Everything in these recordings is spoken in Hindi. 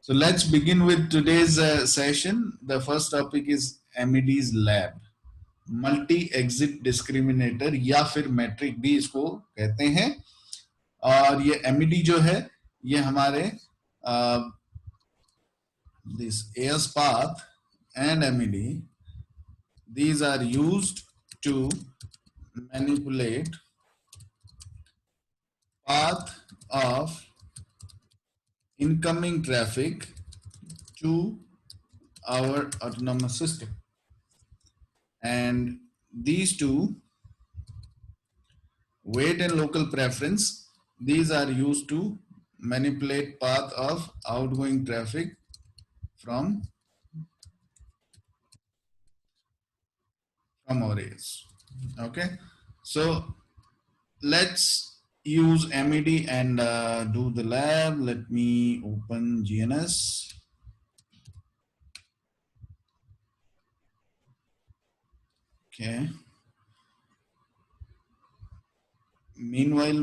So let's begin with today's session. The first topic is MED's lab, multi exit discriminator या फिर मैट्रिक भी इसको कहते हैं। और ये MED जो है ये हमारे this AS path and MED, these are used to manipulate path of incoming traffic to our autonomous system, and these two, weight and local preference, these are used to manipulate path of outgoing traffic from our AS. Okay, so let's use MED and do the lab. Let me open GNS. Okay. Meanwhile,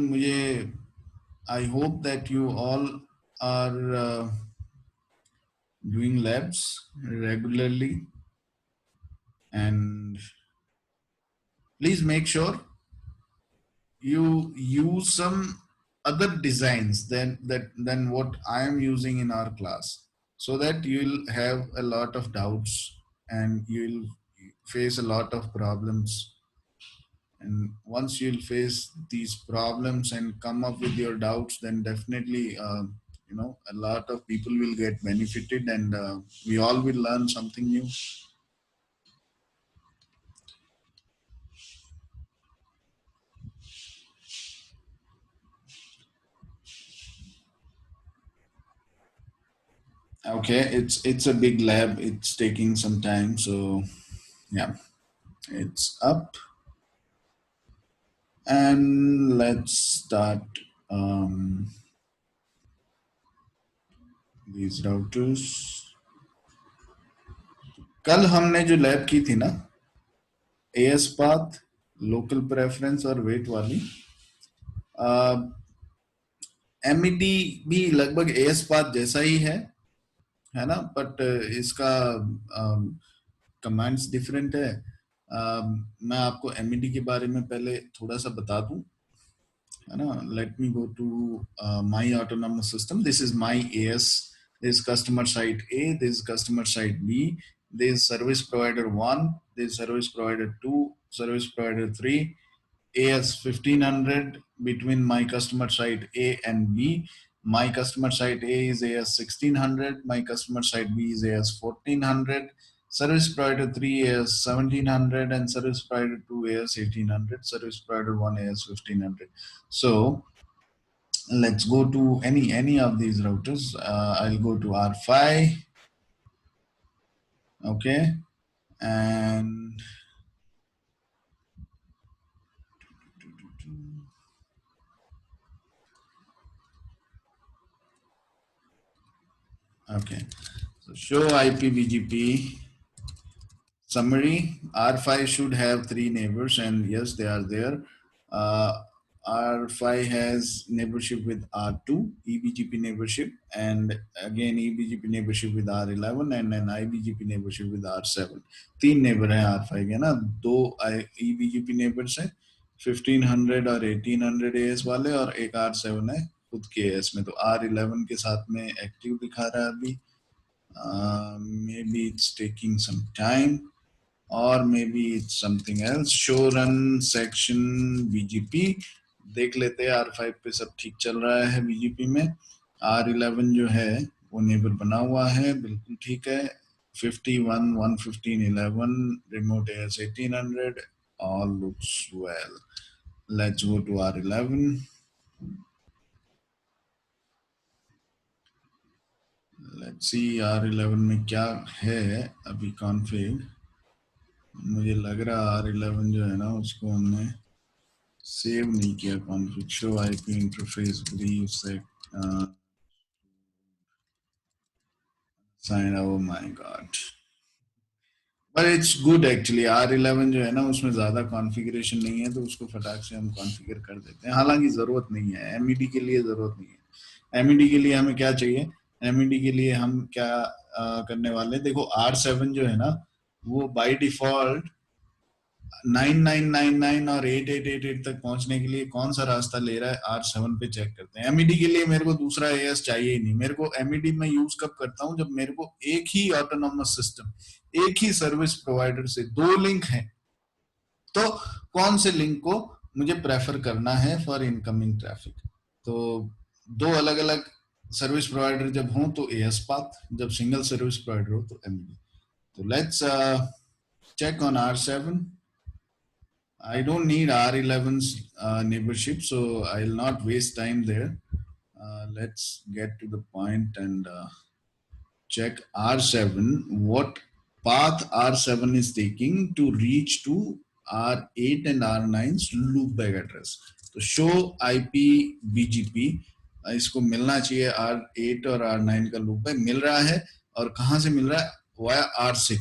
I hope that you all are doing labs regularly, and please make sure you use some other designs than what I am using in our class, so that you'll have a lot of doubts and you'll face a lot of problems. And once you'll face these problems and come up with your doubts, then definitely a lot of people will get benefited, and we all will learn something new. Okay, it's a big lab, it's taking some time, so yeah, it's up. And let's start these routers. कल हमने जो लैब की थी ना, AS path, लोकल प्रेफरेंस और वेट वाली, MED भी लगभग AS path जैसा ही है ना, बट इसका कमांड्स डिफरेंट है। मैं आपको MED के बारे में पहले थोड़ा सा बता दूं, है ना। Let me go to my autonomous system. This is my AS. This is customer site A, this is customer site B, this is service provider 1, this is service provider 2, service provider 3, AS 1500 between my customer site A and B. My customer site A is AS 1600, my customer site B is AS 1400, service provider 3 AS 1700, and service provider 2 AS 1800, service provider 1 AS 1500. So let's go to any of these routers. I'll go to R5. Okay, and okay, so show IPBGP summary. R5 should have 3 neighbors, and yes, they are there. R5 has neighborship with R2, eBGP neighborship, and again eBGP neighborship with R11, and an IBGP neighborship with R7. 3 neighbor है R5 के ना, 2 eBGP neighbors है 1500 और 1800 AS वाले, और एक R7 है खुद के AS में। तो R11 के साथ में एक्टिव दिखा रहा है अभी. Maybe it's taking some time, or maybe it's something else. Show run section BGP. देख लेते हैं R5 पे सब ठीक चल रहा है BGP में. R11 जो है वो नेबर बना हुआ है, बिल्कुल ठीक है. 51, 115, 11, remote AS 1800, all looks well. Let's go to R11. Let's see R11 में क्या है अभी config. मुझे लग रहा R11 जो है ना उसको हमने सेव नहीं किया config. Show IP interface brief set sign. Oh my god, but it's good actually. R11 जो है ना उसमें ज्यादा कॉन्फ़िगरेशन नहीं है, तो उसको फटाक से हम कॉन्फ़िगर कर देते हैं. हालांकि जरूरत नहीं है, MED के लिए जरूरत नहीं है. MED के लिए हमें क्या चाहिए, एमईडी के लिए हम क्या करने वाले हैं, देखो R7 जो है ना वो बाय डिफॉल्ट 9999 और 8888 तक पहुंचने के लिए कौन सा रास्ता ले रहा है, R7 पे चेक करते हैं। एमईडी के लिए मेरे को दूसरा एएस चाहिए ही नहीं, मेरे को एमईडी में यूज कब करता हूं, जब मेरे को एक ही ऑटोनॉमस सिस्टम, एक ही सर्विस प्रोवाइडर से दो लिंक है, तो कौन से लिंक को मुझे प्रेफर करना है फॉर इनकमिंग ट्रैफिक। तो दो अलग अलग सर्विस प्रोवाइडर जब हों तो एएस पाथ, जब सिंगल सर्विस प्रोवाइडर हो तो एमईडी। तो let's check on R7. I don't need R11's neighborship, so I'll not waste time there. Let's get to the point and check R7, what path R7 is taking to reach to R8 and R9's loopback address. तो show IP BGP इसको मिलना चाहिए R8 और R9 का loopback, मिल रहा है, और कहाँ से मिल रहा है, वाया R6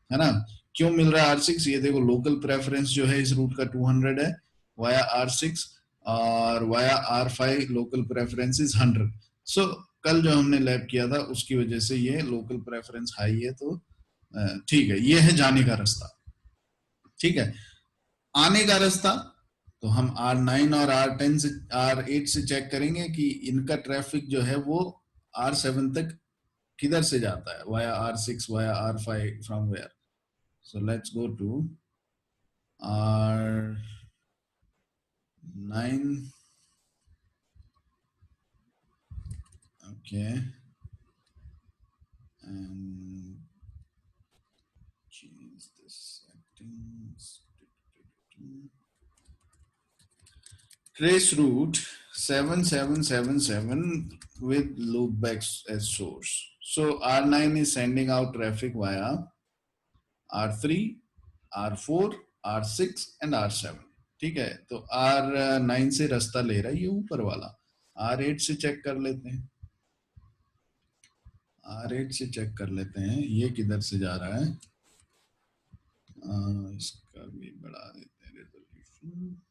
है ना। क्यों मिल रहा है R6, ये देखो लोकल प्रेफरेंस जो है इस रूट का 200 है वाया R6, और via R5 local preference is 100। सो कल जो हमने लैब किया था उसकी वजह से ये लोकल प्रेफरेंस हाई है, तो ठीक है, ये है जाने का रास्ता। ठीक है, आने का रास्ता तो हम R9 और R10 से R8 से चेक करेंगे कि इनका ट्रैफिक जो है वो R7 तक किधर से जाता है, via R6 via R5 from where. So let's go to R9, okay, and change the settings. Trace route 7777 with loopbacks as source. So R9 is sending out traffic via R3, R4, R6 and R7. ठीक है, तो R9 से रास्ता ले रहा है ये ऊपर वाला। R8 से चेक कर लेते हैं, R8 से चेक कर लेते हैं ये किधर से जा रहा है। इसका भी बढ़ा देते हैं resolution.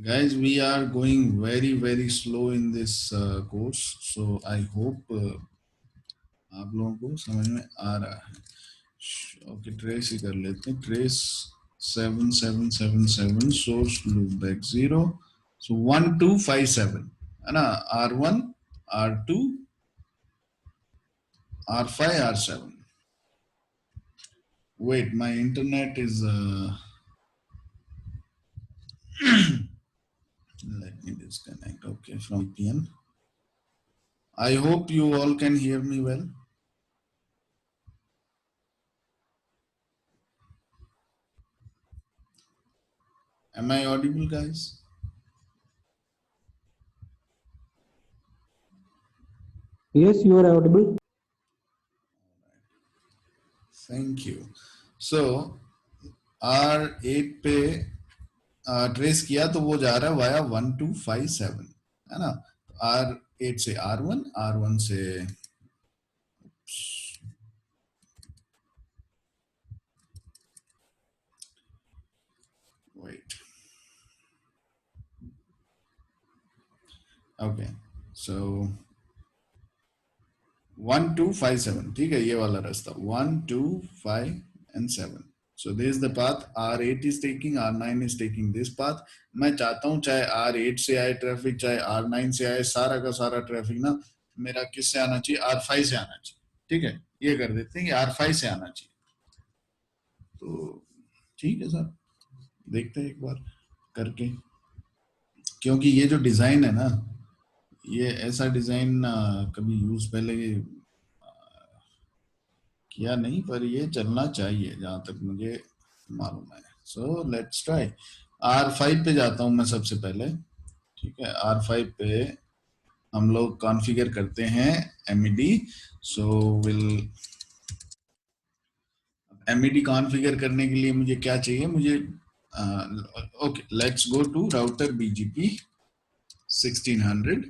Guys, we are going very slow in this course, so I hope आप लोगों को समझ में आ रहा है। ओके, ट्रेस ही कर लेते हैं। ट्रेस 7777 सोर्स लूपबैक 0, सो 1257 है ना। R1, R2, R5, R7। Wait, my internet is let me disconnect, okay, from VPN. I hope you all can hear me well. Am I audible, guys? Yes, you are audible. Thank you. So R8 पे ट्रेस किया तो वो जा रहा है वाया 1257 है ना। R8 से R1, R1 से wait, okay, so 1257, ठीक है, ये वाला रास्ता 1, 2, 5 and 7. So this is the path R8 is taking, R9 is taking this path. मैं चाहता हूँ चाहे R8 से आए ट्रैफिक, चाहे R9 से आए, सारा का सारा ट्रैफिक ना मेरा किससे आना चाहिए, R5 से आना चाहिए। ठीक है, ये कर देते हैं कि R5 से आना चाहिए। तो ठीक है सर, देखते हैं एक बार करके, क्योंकि ये जो डिजाइन है ना, ये ऐसा डिजाइन कभी यूज पहले किया नहीं, पर ये चलना चाहिए जहां तक मुझे मालूम है। So let's try. R5 पे जाता हूं मैं सबसे पहले। ठीक है, R5 पे हम लोग कॉन्फ़िगर करते हैं MED। So will MED configure करने के लिए मुझे क्या चाहिए, मुझे okay, let's go to router BGP 1600।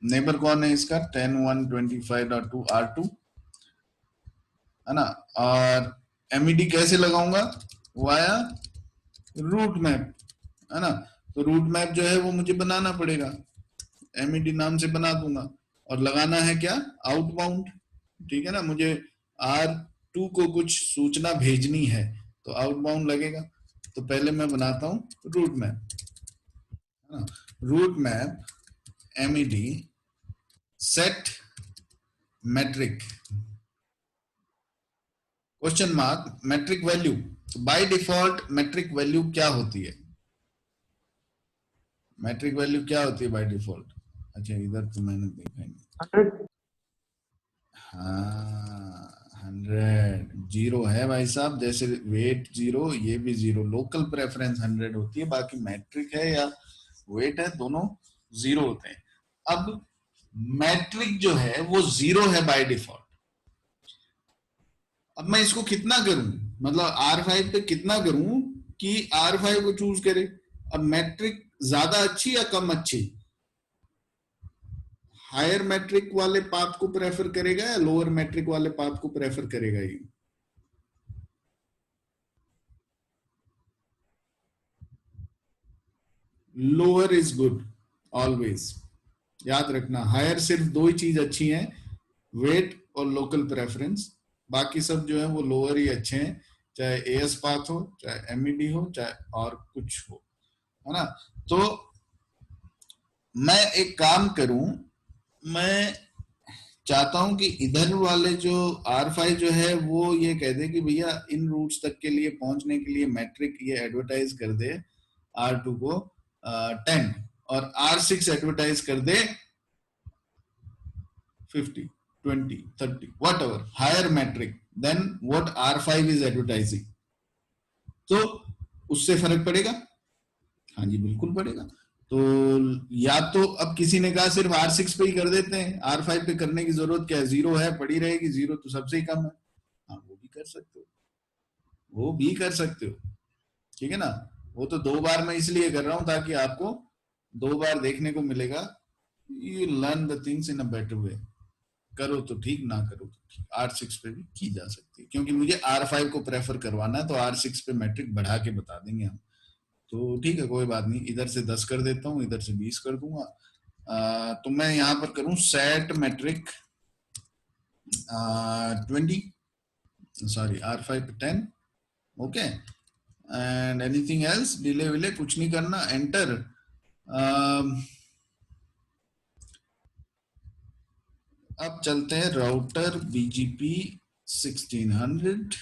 Neighbour कौन है इसका, 10.125.2 R2 है ना। और MED कैसे लगाऊंगा, वाया रूट मैप है ना। तो रूट मैप जो है वो मुझे बनाना पड़ेगा, MED नाम से बना दूंगा, और लगाना है क्या, आउटबाउंड। ठीक है ना, मुझे R2 को कुछ सूचना भेजनी है तो आउटबाउंड लगेगा। तो पहले मैं बनाता हूं रूट मैप, है ना। Route map MED set metric question mark metric value. तो बाय डिफॉल्ट मेट्रिक वैल्यू क्या होती है, मैट्रिक वैल्यू क्या होती है बाय डिफॉल्ट? अच्छा, इधर तो मैंने देखा ही नहीं। 100. हाँ, 100 जीरो है भाई साहब, जैसे वेट जीरो, ये भी जीरो। लोकल प्रेफरेंस 100 होती है, बाकी मैट्रिक है या वेट है, दोनों जीरो होते हैं। अब मैट्रिक जो है वो जीरो है बाय डिफॉल्ट। अब मैं इसको कितना करूं, मतलब R5 पे कितना करूं कि R5 को चूज करे। अब मैट्रिक ज्यादा अच्छी या कम अच्छी, हायर मैट्रिक वाले पाथ को प्रेफर करेगा या लोअर मैट्रिक वाले पाथ को प्रेफर करेगा ये? लोअर इज गुड ऑलवेज, याद रखना। हायर सिर्फ दो ही चीज अच्छी हैं, वेट और लोकल प्रेफरेंस। बाकी सब जो है वो लोअर ही अच्छे हैं, चाहे एएस पाथ हो, चाहे MED हो, चाहे और कुछ हो, है ना। तो मैं एक काम करूं, मैं चाहता हूं कि इधर वाले जो R5 जो है वो ये कह दे कि भैया इन रूट्स तक के लिए पहुंचने के लिए मैट्रिक ये एडवर्टाइज कर दे R2 को 10, और R6 एडवर्टाइज कर दे 50, 20, 30, whatever higher metric than what R5 is advertising। तो उससे फर्क पड़ेगा? हाँ जी, बिल्कुल पड़ेगा। तो या तो अब किसी ने कहा सिर्फ R6 पे ही कर देते हैं, R5 पे करने की जरूरत क्या है, जीरो है, पड़ी रहेगी, जीरो तो सबसे ही कम है। हाँ, वो भी कर सकते हो, वो भी कर सकते हो, ठीक है ना। वो तो दो बार मैं इसलिए कर रहा हूं ताकि आपको दो बार देखने को मिलेगा, you learn the things in a better way. करो तो ठीक, ना करो तो ठीक, R6 पे भी की जा सकती है, क्योंकि मुझे R5 को प्रेफर करवाना है तो R6 पे मैट्रिक बढ़ा के बता देंगे हम। तो ठीक है, कोई बात नहीं, इधर से 10 कर देता हूँ, इधर से 20 कर दूंगा। तो मैं यहाँ पर करूँ सेट मैट्रिक 20, सॉरी R5 पे 10, okay. And anything else, delay विले कुछ नहीं करना, एंटर। अब चलते हैं router BGP 1600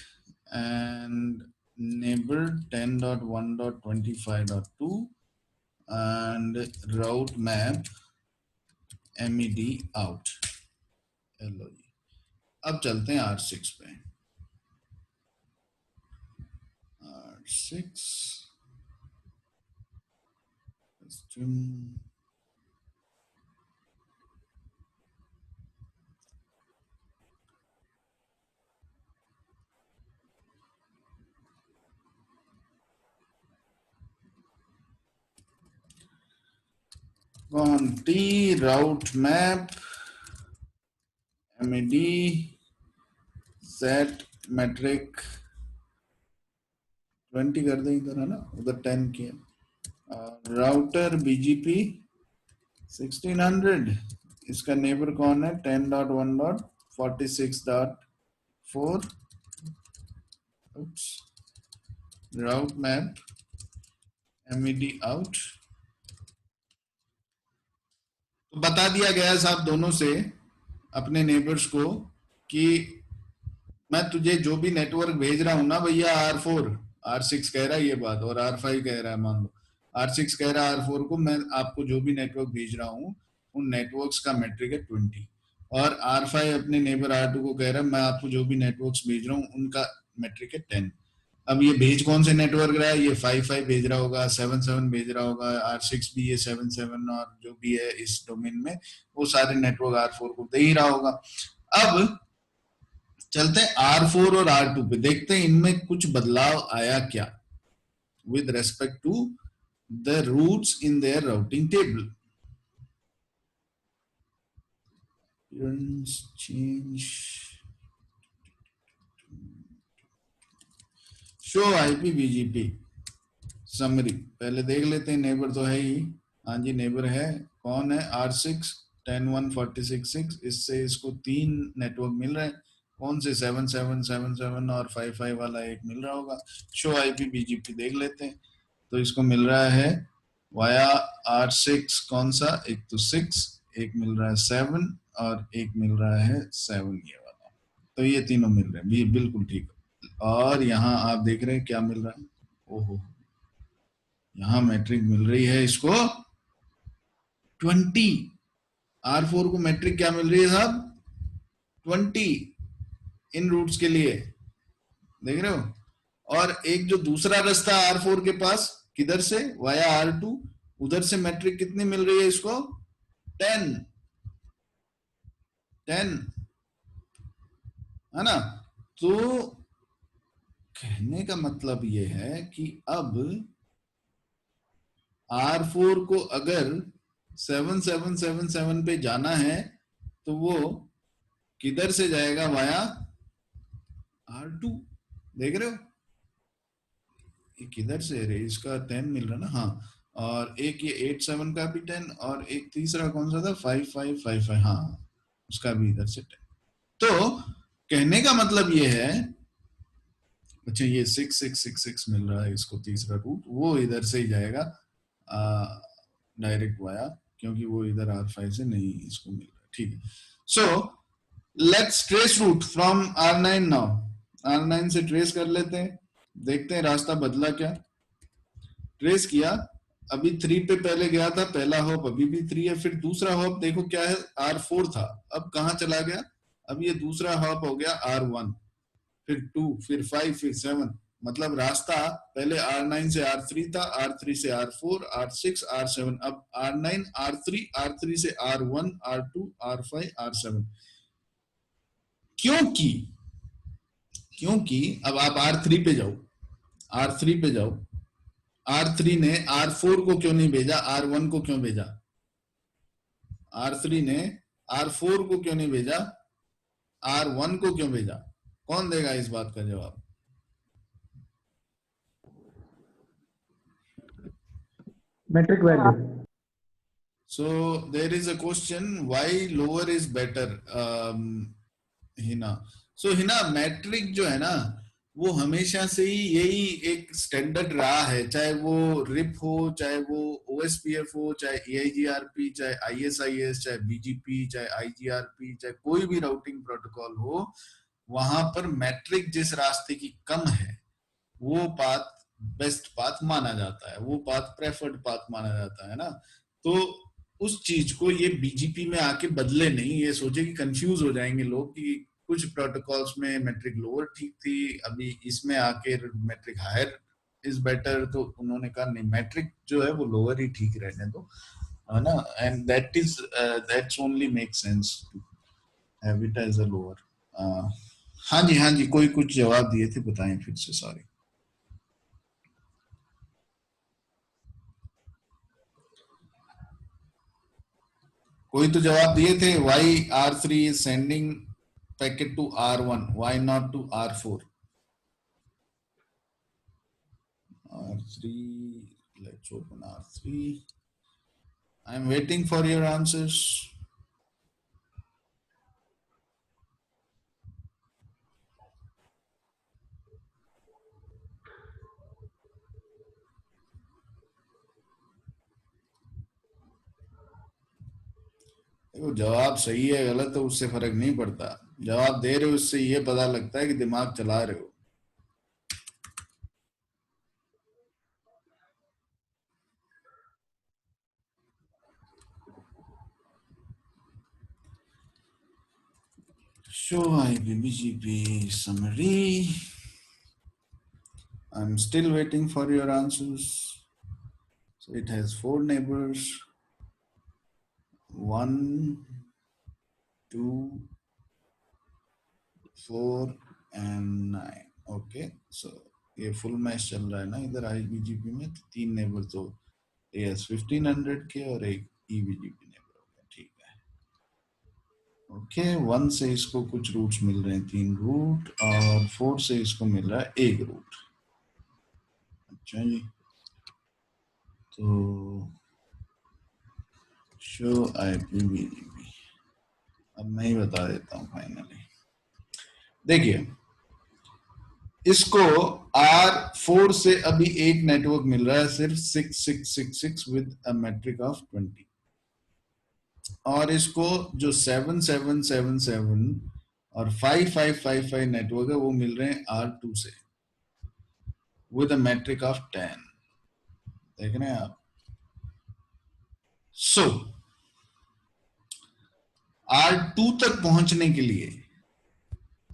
and neighbor 10.1.25.2 and route map MED out। लो जी, अब चलते हैं R6 पे। R6 custom 20 route map MED set metric 20 कर दें इधर, है ना, उधर 10 किया। राउटर BGP 1600, इसका नेबर कौन है, 10.1.46.4, राउट मैप MED आउट। तो बता दिया गया साहब दोनों से, अपने नेबर्स को, कि मैं तुझे जो भी नेटवर्क भेज रहा हूं ना भैया, R4, R6 कह रहा है ये बात और R5 कह रहा है, मान लो R6 कह रहा है R4 को, मैं आपको जो भी नेटवर्क भेज रहा हूं उन नेटवर्क्स का मेट्रिक है 20, और R5 अपने नेबर R2 को कह रहा है मैं आपको जो भी नेटवर्क्स भेज रहा हूँ उनका मेट्रिक है 10। अब ये भेज कौन से नेटवर्क रहा है, ये 5 भेज रहा होगा, 7 भेज रहा होगा, R6 भी ये 7 और जो भी है इस डोमेन में वो सारे नेटवर्क R4 को दे ही रहा होगा। अब चलते हैं R4 और R2 पे, देखते हैं इनमें कुछ बदलाव आया क्या with respect to the routes in their routing table। Change show IPBGP summary पहले देख लेते हैं, नेबर तो है ही। हाँ जी नेबर है, कौन है? R6 10 1 46 6, इससे इसको 3 नेटवर्क मिल रहे हैं। कौन से? 7 7 7 7 और 5 5 वाला एक मिल रहा होगा। शो IP BGP देख लेते हैं। तो इसको मिल रहा है वाया R6 कौन सा? एक तो 6, एक मिल रहा है 7 और एक मिल रहा है 7 ये वाला। तो ये तीनों मिल रहे हैं, ये बिल्कुल ठीक। और यहाँ आप देख रहे हैं क्या मिल रहा है? ओहो, यहाँ मैट्रिक मिल रही है इसको 20। R4 को मैट्रिक क्या मिल रही है साहब? 20 इन रूट्स के लिए, देख रहे हो। और एक जो दूसरा रास्ता R4 के पास, किधर से? वाया R2, उधर से मैट्रिक कितनी मिल रही है इसको? 10 10, है ना। तो कहने का मतलब ये है कि अब R4 को अगर 7 7 7 7 पे जाना है तो वो किधर से जाएगा? वाया R2, देख रहे हो। ये किधर से रे? इसका 10 मिल रहा ना, हाँ। और एक ये 8 7 का भी 10, और एक तीसरा कौन सा था? 5 5 5 5, हाँ, उसका भी इधर से 10। तो कहने का मतलब ये है, अच्छा ये 6 6 6 6 मिल रहा है इसको तीसरा रूट, वो इधर से ही जाएगा डायरेक्ट वाया, क्योंकि वो इधर R5 से नहीं इसको मिल रहा है, ठीक है। So let's trace route from R9 now. R9 से ट्रेस कर लेते हैं, देखते हैं रास्ता बदला क्या। ट्रेस किया, अभी 3 पे पहले गया था, पहला हॉप अभी भी 3 है। फिर दूसरा हॉप देखो क्या है? R4 था, अब कहाँ चला गया? अब ये दूसरा हॉप हो गया R1, फिर 2, फिर 5, फिर 7। मतलब रास्ता पहले R9 से R3 था, R3 से R4, R6, R7, अब R9, R3, R3 से R1, R2, R5, R7। क्योंकि क्योंकि अब आप R3 पे जाओ, R3 पे जाओ। R3 ने R4 को क्यों नहीं भेजा? R1 को क्यों भेजा? R3 ने R4 को क्यों नहीं भेजा? R1 को क्यों भेजा? कौन देगा इस बात का जवाब? Metric value. So there is a question, why lower is better? हिना, सो हिना मैट्रिक जो है ना, वो हमेशा से ही यही एक स्टैंडर्ड रहा है, चाहे वो रिप हो, चाहे वो OSPF हो, चाहे AIGRP, चाहे ISIS, चाहे BGP, चाहे IGRP, चाहे कोई भी राउटिंग प्रोटोकॉल हो, वहां पर मैट्रिक जिस रास्ते की कम है वो पाथ बेस्ट पाथ माना जाता है, वो पाथ प्रेफर्ड पाथ माना जाता है ना। तो उस चीज को ये BGP में आके बदले नहीं, ये सोचे कि कंफ्यूज हो जाएंगे लोग कि कुछ प्रोटोकॉल्स में मैट्रिक लोअर ठीक थी, अभी इसमें आके मैट्रिक हायर इज बेटर। तो उन्होंने कहा नहीं, मैट्रिक जो है वो लोअर ही ठीक रहने दो, है ना। And that's only make sense to have it as a lower. हाँ जी, हाँ जी, कोई कुछ जवाब दिए थे, बताएं फिर से, सॉरी। कोई तो जवाब दिए थे, Y R3 is sending packet to R1, why not to R4? R3, let's open R3. I'm waiting for your answers. देखो जवाब सही है गलत है उससे फर्क नहीं पड़ता, जवाब दे रहे हो उससे ये पता लगता है कि दिमाग चला रहे हो। Show IPBGP summary. I'm still waiting for your answers. So it has 4 neighbors, 1 2 4 and 9। Okay, सो ये फुल मैच चल रहा है ना इधर IBGP में, तो 3 नेबर तो AS 1500 के और एक EBGP नेबर हो गया, ठीक है। ओके, 1 से इसको कुछ रूट्स मिल रहे हैं, 3 रूट, और 4 से इसको मिल रहा है 1 रूट। अच्छा जी, तो शो IPBGP, अब मैं ही बता देता हूँ फाइनली। देखिए, इसको R4 से अभी एक नेटवर्क मिल रहा है सिर्फ 6666 विद अ मैट्रिक ऑफ 20, और इसको जो 7777 और 5555 नेटवर्क है वो मिल रहे हैं R2 से विद अ मैट्रिक ऑफ 10। देख रहे हैं आप? सो R2 तक पहुंचने के लिए,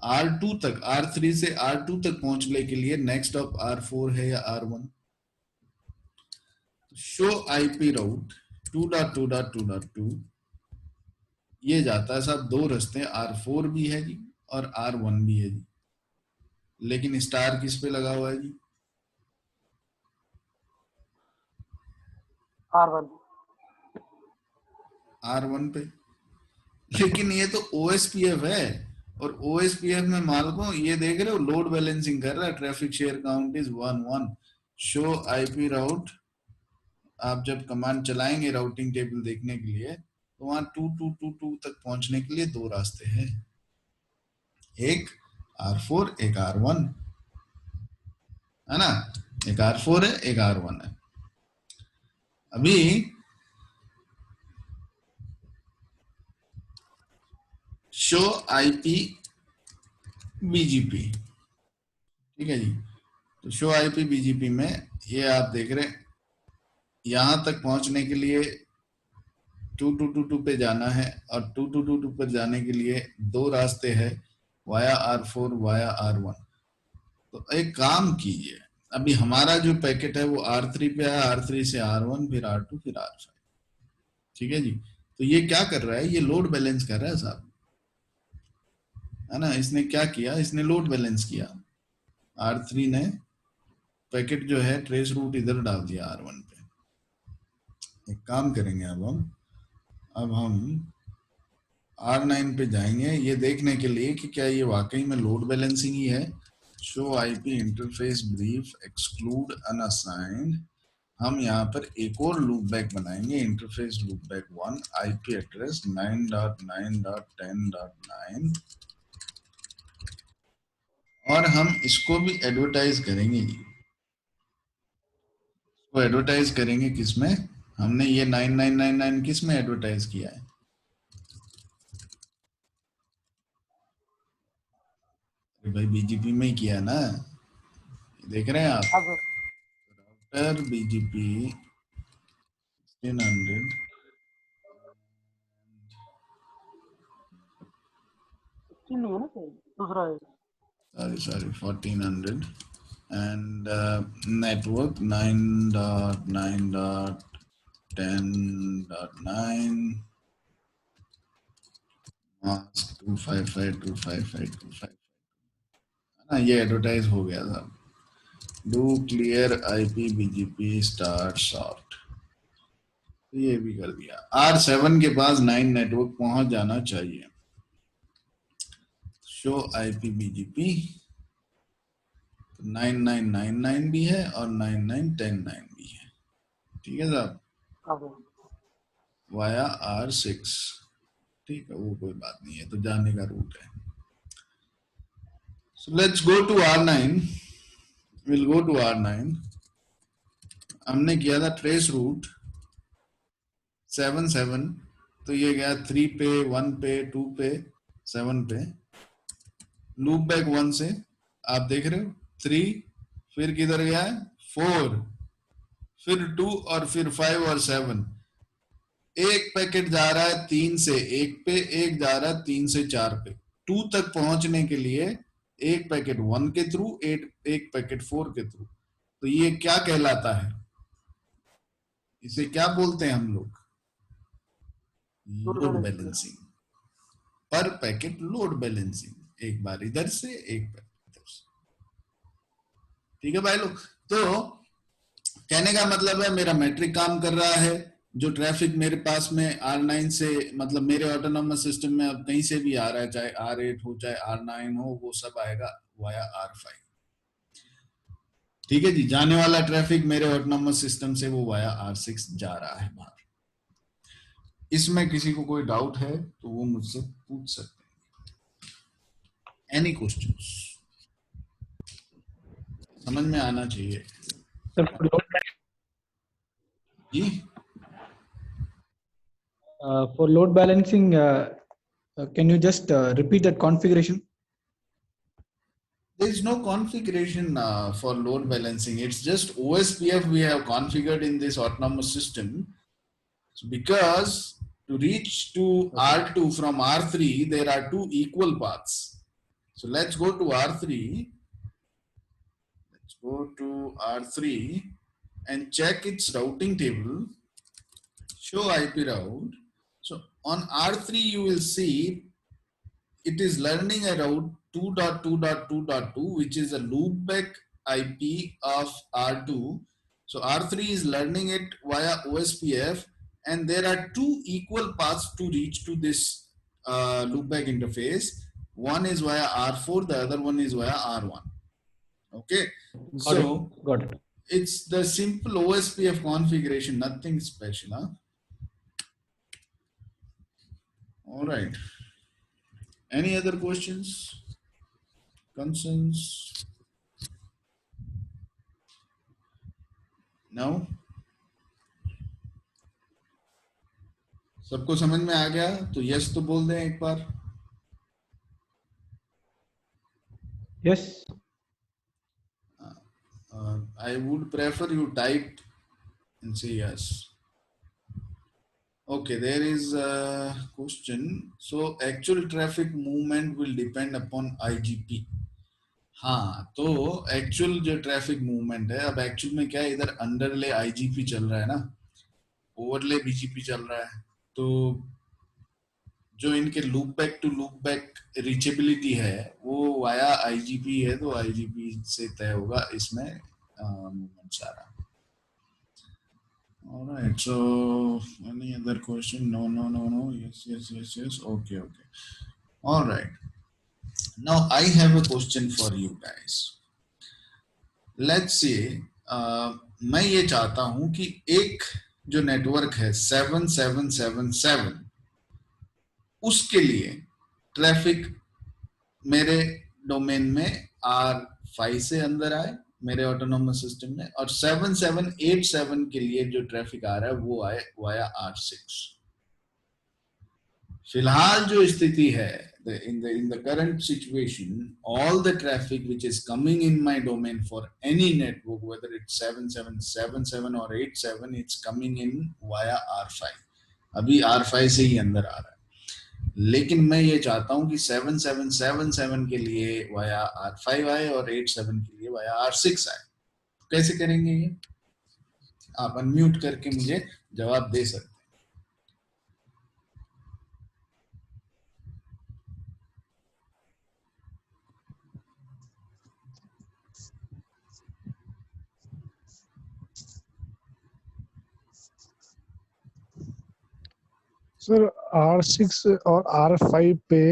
R2 तक, R3 से R2 तक पहुंचने के लिए नेक्स्ट ऑफ R4 है या R1? शो IP राउट 2.2.2.2, ये जाता है साहब दो रास्ते, R4 भी है जी और R1 भी है जी, लेकिन स्टार किस पे लगा हुआ है जी? R1 R1 पे। लेकिन ये तो OSPF है, और OSPF में मालको ये देख रहे हो लोड बैलेंसिंग कर रहा है, traffic share count is 1 1। Show IP राउट, आप जब कमांड चलाएंगे राउटिंग टेबल देखने के लिए, तो वहां 2222 तक पहुंचने के लिए दो रास्ते हैं, एक R4 एक R1, है ना? एक R4 है एक R1 है। अभी शो IPBGP, ठीक है जी। तो शो IPBGP में ये आप देख रहे हैं, यहां तक पहुंचने के लिए 2222 पे जाना है, और 2222 पर जाने के लिए दो रास्ते हैं, वाया R4 वाया R1। तो एक काम कीजिए, अभी हमारा जो पैकेट है वो R3 पे है, R3 से R1 फिर R2 फिर R5, ठीक है जी। तो ये क्या कर रहा है, ये लोड बैलेंस कर रहा है साहब, है ना? इसने क्या किया, इसने लोड बैलेंस किया। R3 ने पैकेट जो है ट्रेस रूट इधर डाल दिया R1 पे। एक काम करेंगे अब हम R9 पे जाएंगे ये देखने के लिए कि क्या ये वाकई में लोड बैलेंसिंग ही है। Show IP interface brief exclude unassigned, हम यहाँ पर एक और लूप बैक बनाएंगे, interface loopback 1, IP address 9.9.10.9, और हम इसको भी एडवर्टाइज करेंगे जी। तो एडवर्टाइज करेंगे किसमें, हमने ये 9999 किस में एडवर्टाइज किया है? अरे भाई BGP में ही किया ना, देख रहे हैं आप? हाँ सर। राउटर BGP 1600, 16 नहीं है ना सर, दूसरा है। sorry 1400, and network 9.9.10.9, mask 255.255.255, है ना? ये एडवर्टाइज हो गया था। Do clear IPBGP start soft, ये भी कर दिया। R7 के पास 9 नेटवर्क पहुंच जाना चाहिए। शो IPBGP 9999 भी है और 9910 भी है, ठीक है साहब, हाँ सर। वाया R6, ठीक है, वो कोई बात नहीं है, तो जाने का रूट है। So let's go to R9, will go to R9। हमने किया था ट्रेस रूट 77, तो ये गया 3 पे 1 पे 2 पे 7 पे, लूप बैक 1 से आप देख रहे हो 3, फिर किधर गया है 4, फिर 2 और फिर 5 और 7। एक पैकेट जा रहा है 3 से 1 पे, एक जा रहा है 3 से 4 पे। 2 तक पहुंचने के लिए एक पैकेट 1 के थ्रू, एक पैकेट 4 के थ्रू। तो ये क्या कहलाता है, इसे क्या बोलते हैं हम लोग? लोड बैलेंसिंग, पर पैकेट लोड बैलेंसिंग, एक बार इधर से एक पैकेट इधर से, ठीक है भाई लोग। तो कहने का मतलब है मेरा मैट्रिक काम कर रहा है, जो ट्रैफिक मेरे पास में R9 से, मतलब मेरे ऑटोनोमस सिस्टम में अब कहीं से भी आ रहा है, चाहे R8 हो चाहे R9 हो, वो सब आएगा वाया R5, ठीक है जी, जाने वाला ट्रैफिक मेरे ऑटोनॉमस सिस्टम से वो वाया R6 जा रहा है बाहर। इसमें किसी को कोई डाउट है तो वो मुझसे पूछ सकते हैं। Any questions? समझ में आना चाहिए Sir, ji. for load balancing, can you just repeat that configuration? There is no configuration for load balancing. It's just OSPF we have configured in this autonomous system. So because to reach to R2 from R3, there are two equal paths. So let's go to R3. Let's go to R3 and check its routing table. Show IP route. So on R3, you will see it is learning a route 2.2.2.2, which is a loopback IP of R2. So R3 is learning it via OSPF, and there are two equal paths to reach to this loopback interface. One is via R4, the other one is via R1. Okay, Got it. It's the simple OSPF configuration, nothing special. Huh? All right. Any other questions? Concerns? No? सबको समझ में आ गया तो यस तो बोल दें एक बार। Yes. I would prefer you type and say yes. Okay, there is a question. So actual traffic movement will depend upon IGP. हाँ, तो एक्चुअल जो ट्रैफिक मूवमेंट है, अब एक्चुअल में क्या है, इधर अंडरले आईजीपी चल रहा है ना, ओवरले बीजीपी चल रहा है, तो जो इनके loop back to loop back reachability है वो वाया आईजीपी है, तो आईजीपी से तय होगा इसमें मूवमेंट सारा। Alright, so any other question? No. Yes. Okay. Alright. Now I have a question for you guys. Let's say मैं ये चाहता हूं कि एक जो नेटवर्क है 7777 उसके लिए ट्रैफिक मेरे डोमेन में R5 से अंदर आए मेरे ऑटोनोमस सिस्टम में, और 7787 के लिए जो ट्रैफिक आ रहा है वो आए वाया R6। फिलहाल जो स्थिति है, in the current situation, all the traffic which is coming in my domain for any network, whether it's 7777 or 87, it's coming in via R5। अभी R5 से ही अंदर आ रहा है, लेकिन मैं ये चाहता हूं कि 7777 के लिए वाया R5 आए और 87 के लिए वाया R6 आए। कैसे करेंगे ये? आप अनम्यूट करके मुझे जवाब दे सकते हैं। सर R6 और R5 पे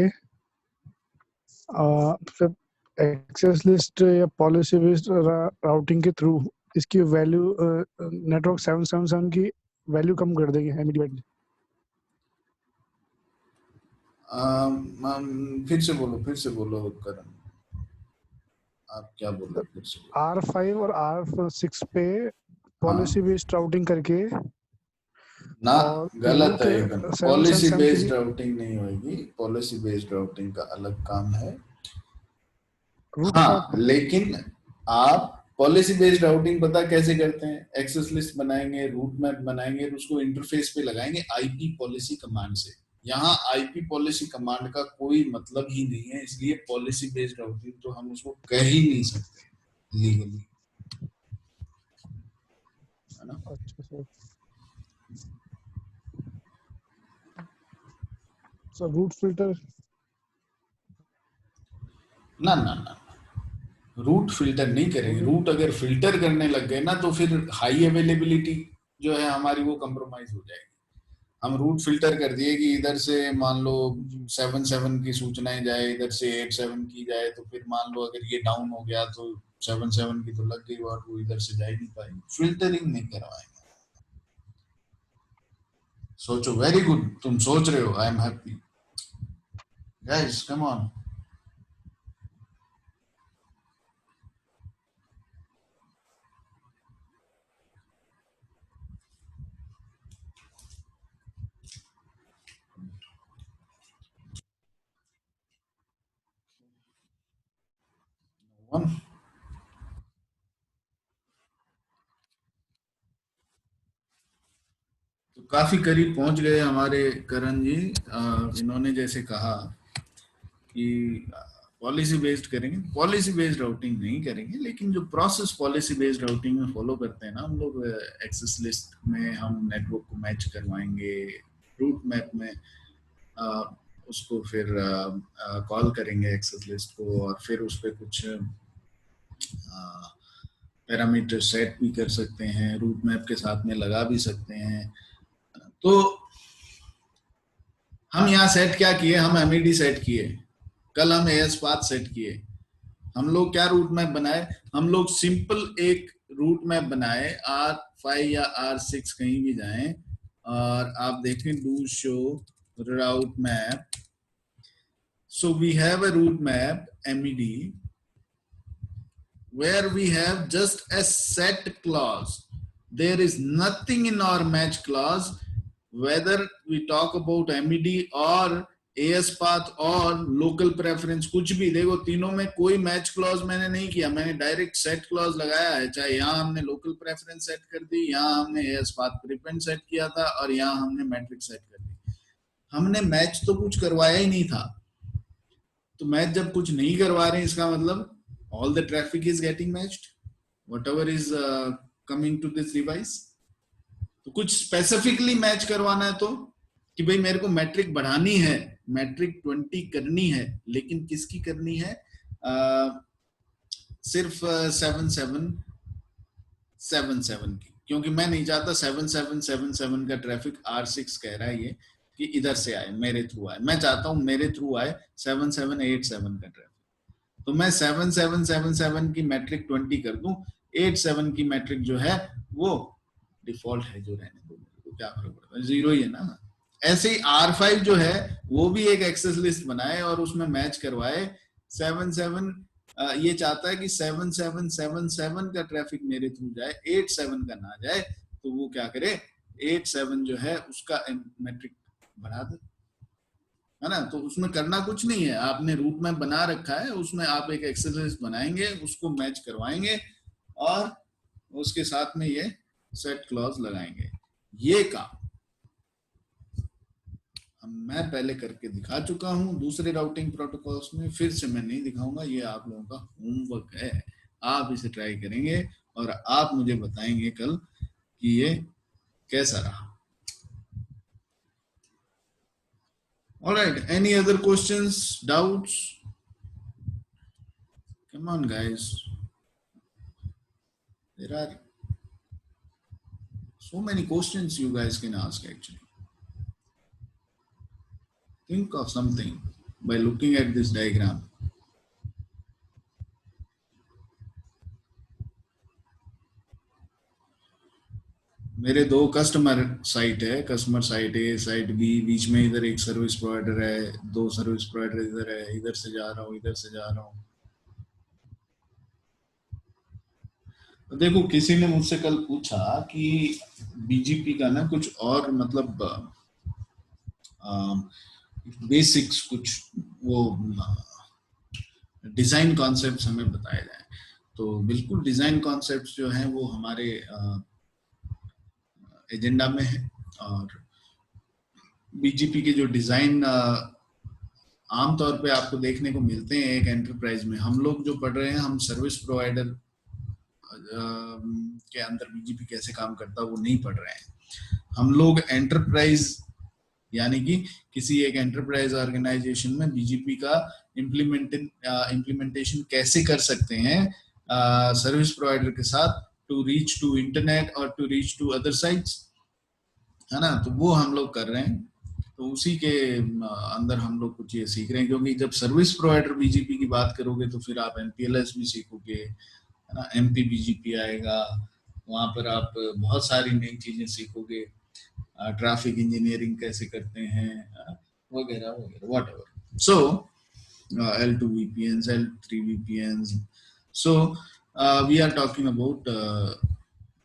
एक्सेस लिस्ट या पॉलिसी बेस्ड राउटिंग के थ्रू इसकी वैल्यू नेटवर्क 777 की वैल्यू कम कर देंगे इमीडिएटली। फिर से बोलो करण, आप क्या बोल रहे? फिर से R5 और R6 पे पॉलिसी बेस्ड राउटिंग करके ना, गलत है एकदम। पॉलिसी बेस्ड राउटिंग नहीं होगी, पॉलिसी बेस्ड राउटिंग का अलग काम है। हाँ, लेकिन आप पॉलिसी बेस्ड राउटिंग पता कैसे करते हैं? एक्सेस लिस्ट बनाएंगे, रूट मैप बनाएंगे, उसको इंटरफेस पे लगाएंगे आईपी पॉलिसी कमांड से। यहाँ आईपी पॉलिसी कमांड का कोई मतलब ही नहीं है, इसलिए पॉलिसी बेस्ड राउटिंग तो हम उसको कह ही नहीं सकते लीगली, है ना? अच्छा सर, रूट फिल्टर ना, रूट फिल्टर नहीं करेंगे। रूट अगर फिल्टर करने लग गए ना तो फिर हाई अवेलेबिलिटी जो है हमारी वो कंप्रोमाइज हो जाएगी। हम रूट फिल्टर कर दिए कि इधर से मान लो 77 की सूचनाएं जाए, इधर से 87 की जाए, तो फिर मान लो अगर ये डाउन हो गया तो 7-7 की तो लग गई बात, वो इधर से जा ही नहीं पाएगी, फिल्टरिंग नहीं करवाएंगे। सोचो, वेरी गुड, तुम सोच रहे हो, I am happy guys, come on. One, तो काफी करीब पहुंच गए हमारे करण जी। इन्होंने जैसे कहा कि पॉलिसी बेस्ड करेंगे, पॉलिसी बेस्ड राउटिंग नहीं करेंगे, लेकिन जो प्रोसेस पॉलिसी बेस्ड राउटिंग में फॉलो करते हैं ना हम लोग, एक्सेस लिस्ट में हम नेटवर्क को मैच करवाएंगे, रूट मैप में उसको फिर कॉल करेंगे एक्सेस लिस्ट को, और फिर उस पर कुछ पैरामीटर सेट भी कर सकते हैं, रूट मैप के साथ में लगा भी सकते हैं। तो हम यहाँ सेट क्या किए, हम एमईडी सेट किए, कल हम एएस पाथ सेट किए। हम लोग क्या रूट मैप बनाए, हम लोग सिंपल एक रूट मैप बनाए, R5 या R6 कहीं भी जाएं, और आप देखें do show route map. So we have a route map MED where we have just a set clause. There is nothing in our match clause, whether we talk about MED or AS path और लोकल प्रेफरेंस, कुछ भी। देखो तीनों में कोई मैच क्लॉज मैंने नहीं किया, मैंने डायरेक्ट सेट क्लॉज लगाया है। चाहे यहाँ हमने लोकल प्रेफरेंस सेट कर दी, यहाँ हमने AS path प्रीपेंड सेट किया था, और यहाँ हमने मैट्रिक्स सेट कर दी। हमने मैच तो कुछ करवाया ही नहीं था। तो मैच जब कुछ नहीं करवा रहे हैं, इसका मतलब all the traffic is getting matched, whatever is coming to this device. तो कुछ स्पेसिफिकली मैच करवाना है, तो कि भाई मेरे को मैट्रिक बढ़ानी है, मैट्रिक 20 करनी है, लेकिन किसकी करनी है, सिर्फ 7777 की, क्योंकि मैं नहीं चाहता 7777 का ट्रैफिक R6 कह रहा है ये कि इधर से आए, मेरे थ्रू आए। मैं चाहता हूं मेरे थ्रू आए 7787 का ट्रैफिक। तो मैं 7777 की मैट्रिक 20 कर दूं, 87 की मैट्रिक जो है वो डिफॉल्ट है, जो रहने दो, तो क्या फर्क पड़ता है, 0 ही है ना। ऐसे ही R5 जो है वो भी एक एक्सेस लिस्ट बनाए और उसमें मैच करवाए 77, ये चाहता है कि 7777 का ट्रैफिक मेरे थ्रू जाए, 87 का ना जाए। तो वो क्या करे, 87 जो है उसका मैट्रिक बढ़ा दे, है ना। तो उसमें करना कुछ नहीं है, आपने रूट मैप बना रखा है, उसमें आप एक एक्सेस लिस्ट बनाएंगे, उसको मैच करवाएंगे और उसके साथ में ये सेट क्लॉज लगाएंगे। ये काम मैं पहले करके दिखा चुका हूं दूसरे राउटिंग प्रोटोकॉल्स में, फिर से मैं नहीं दिखाऊंगा, ये आप लोगों का होमवर्क है। आप इसे ट्राई करेंगे और आप मुझे बताएंगे कल कि ये कैसा रहा। All right, any other questions, doubts? Come on guys, there are so many questions you guys can ask actually. Think of something by looking at this diagram. मेरे दो कस्टमर साइट है, कस्टमर साइट ए, साइट बी, बीच में इधर एक सर्विस प्रोवाइडर है, दो सर्विस प्रोवाइडर इधर है, इधर से जा रहा हूँ, इधर से जा रहा हूँ। तो देखो किसी ने मुझसे कल पूछा कि बीजीपी का ना कुछ और मतलब बेसिक्स कुछ वो डिजाइन कॉन्सेप्ट्स हमें बताए जाए। तो बिल्कुल डिजाइन कॉन्सेप्ट्स जो हैं वो हमारे एजेंडा में है, और बीजीपी के जो डिजाइन आमतौर पे आपको देखने को मिलते हैं एक एंटरप्राइज में। हम लोग जो पढ़ रहे हैं, हम सर्विस प्रोवाइडर के अंदर बीजीपी कैसे काम करता है वो नहीं पढ़ रहे हैं। हम लोग एंटरप्राइज यानी कि किसी एक एंटरप्राइज ऑर्गेनाइजेशन में बीजीपी का इम्प्लीमेंटेशन कैसे कर सकते हैं सर्विस प्रोवाइडर के साथ, टू रीच टू इंटरनेट और to reach to other sites, है ना। तो वो हम लोग कर रहे हैं। तो उसी के अंदर हम लोग कुछ ये सीख रहे हैं, क्योंकि जब सर्विस प्रोवाइडर बीजीपी की बात करोगे तो फिर आप एमपीएलएस भी सीखोगे, है ना, MPBGP आएगा, वहाँ पर आप बहुत सारी नई चीजें सीखोगे, ट्रैफिक इंजीनियरिंग कैसे करते हैं, वगैरह वगैरह, what ever. So L2 VPNs, L3 VPNs. So we are talking about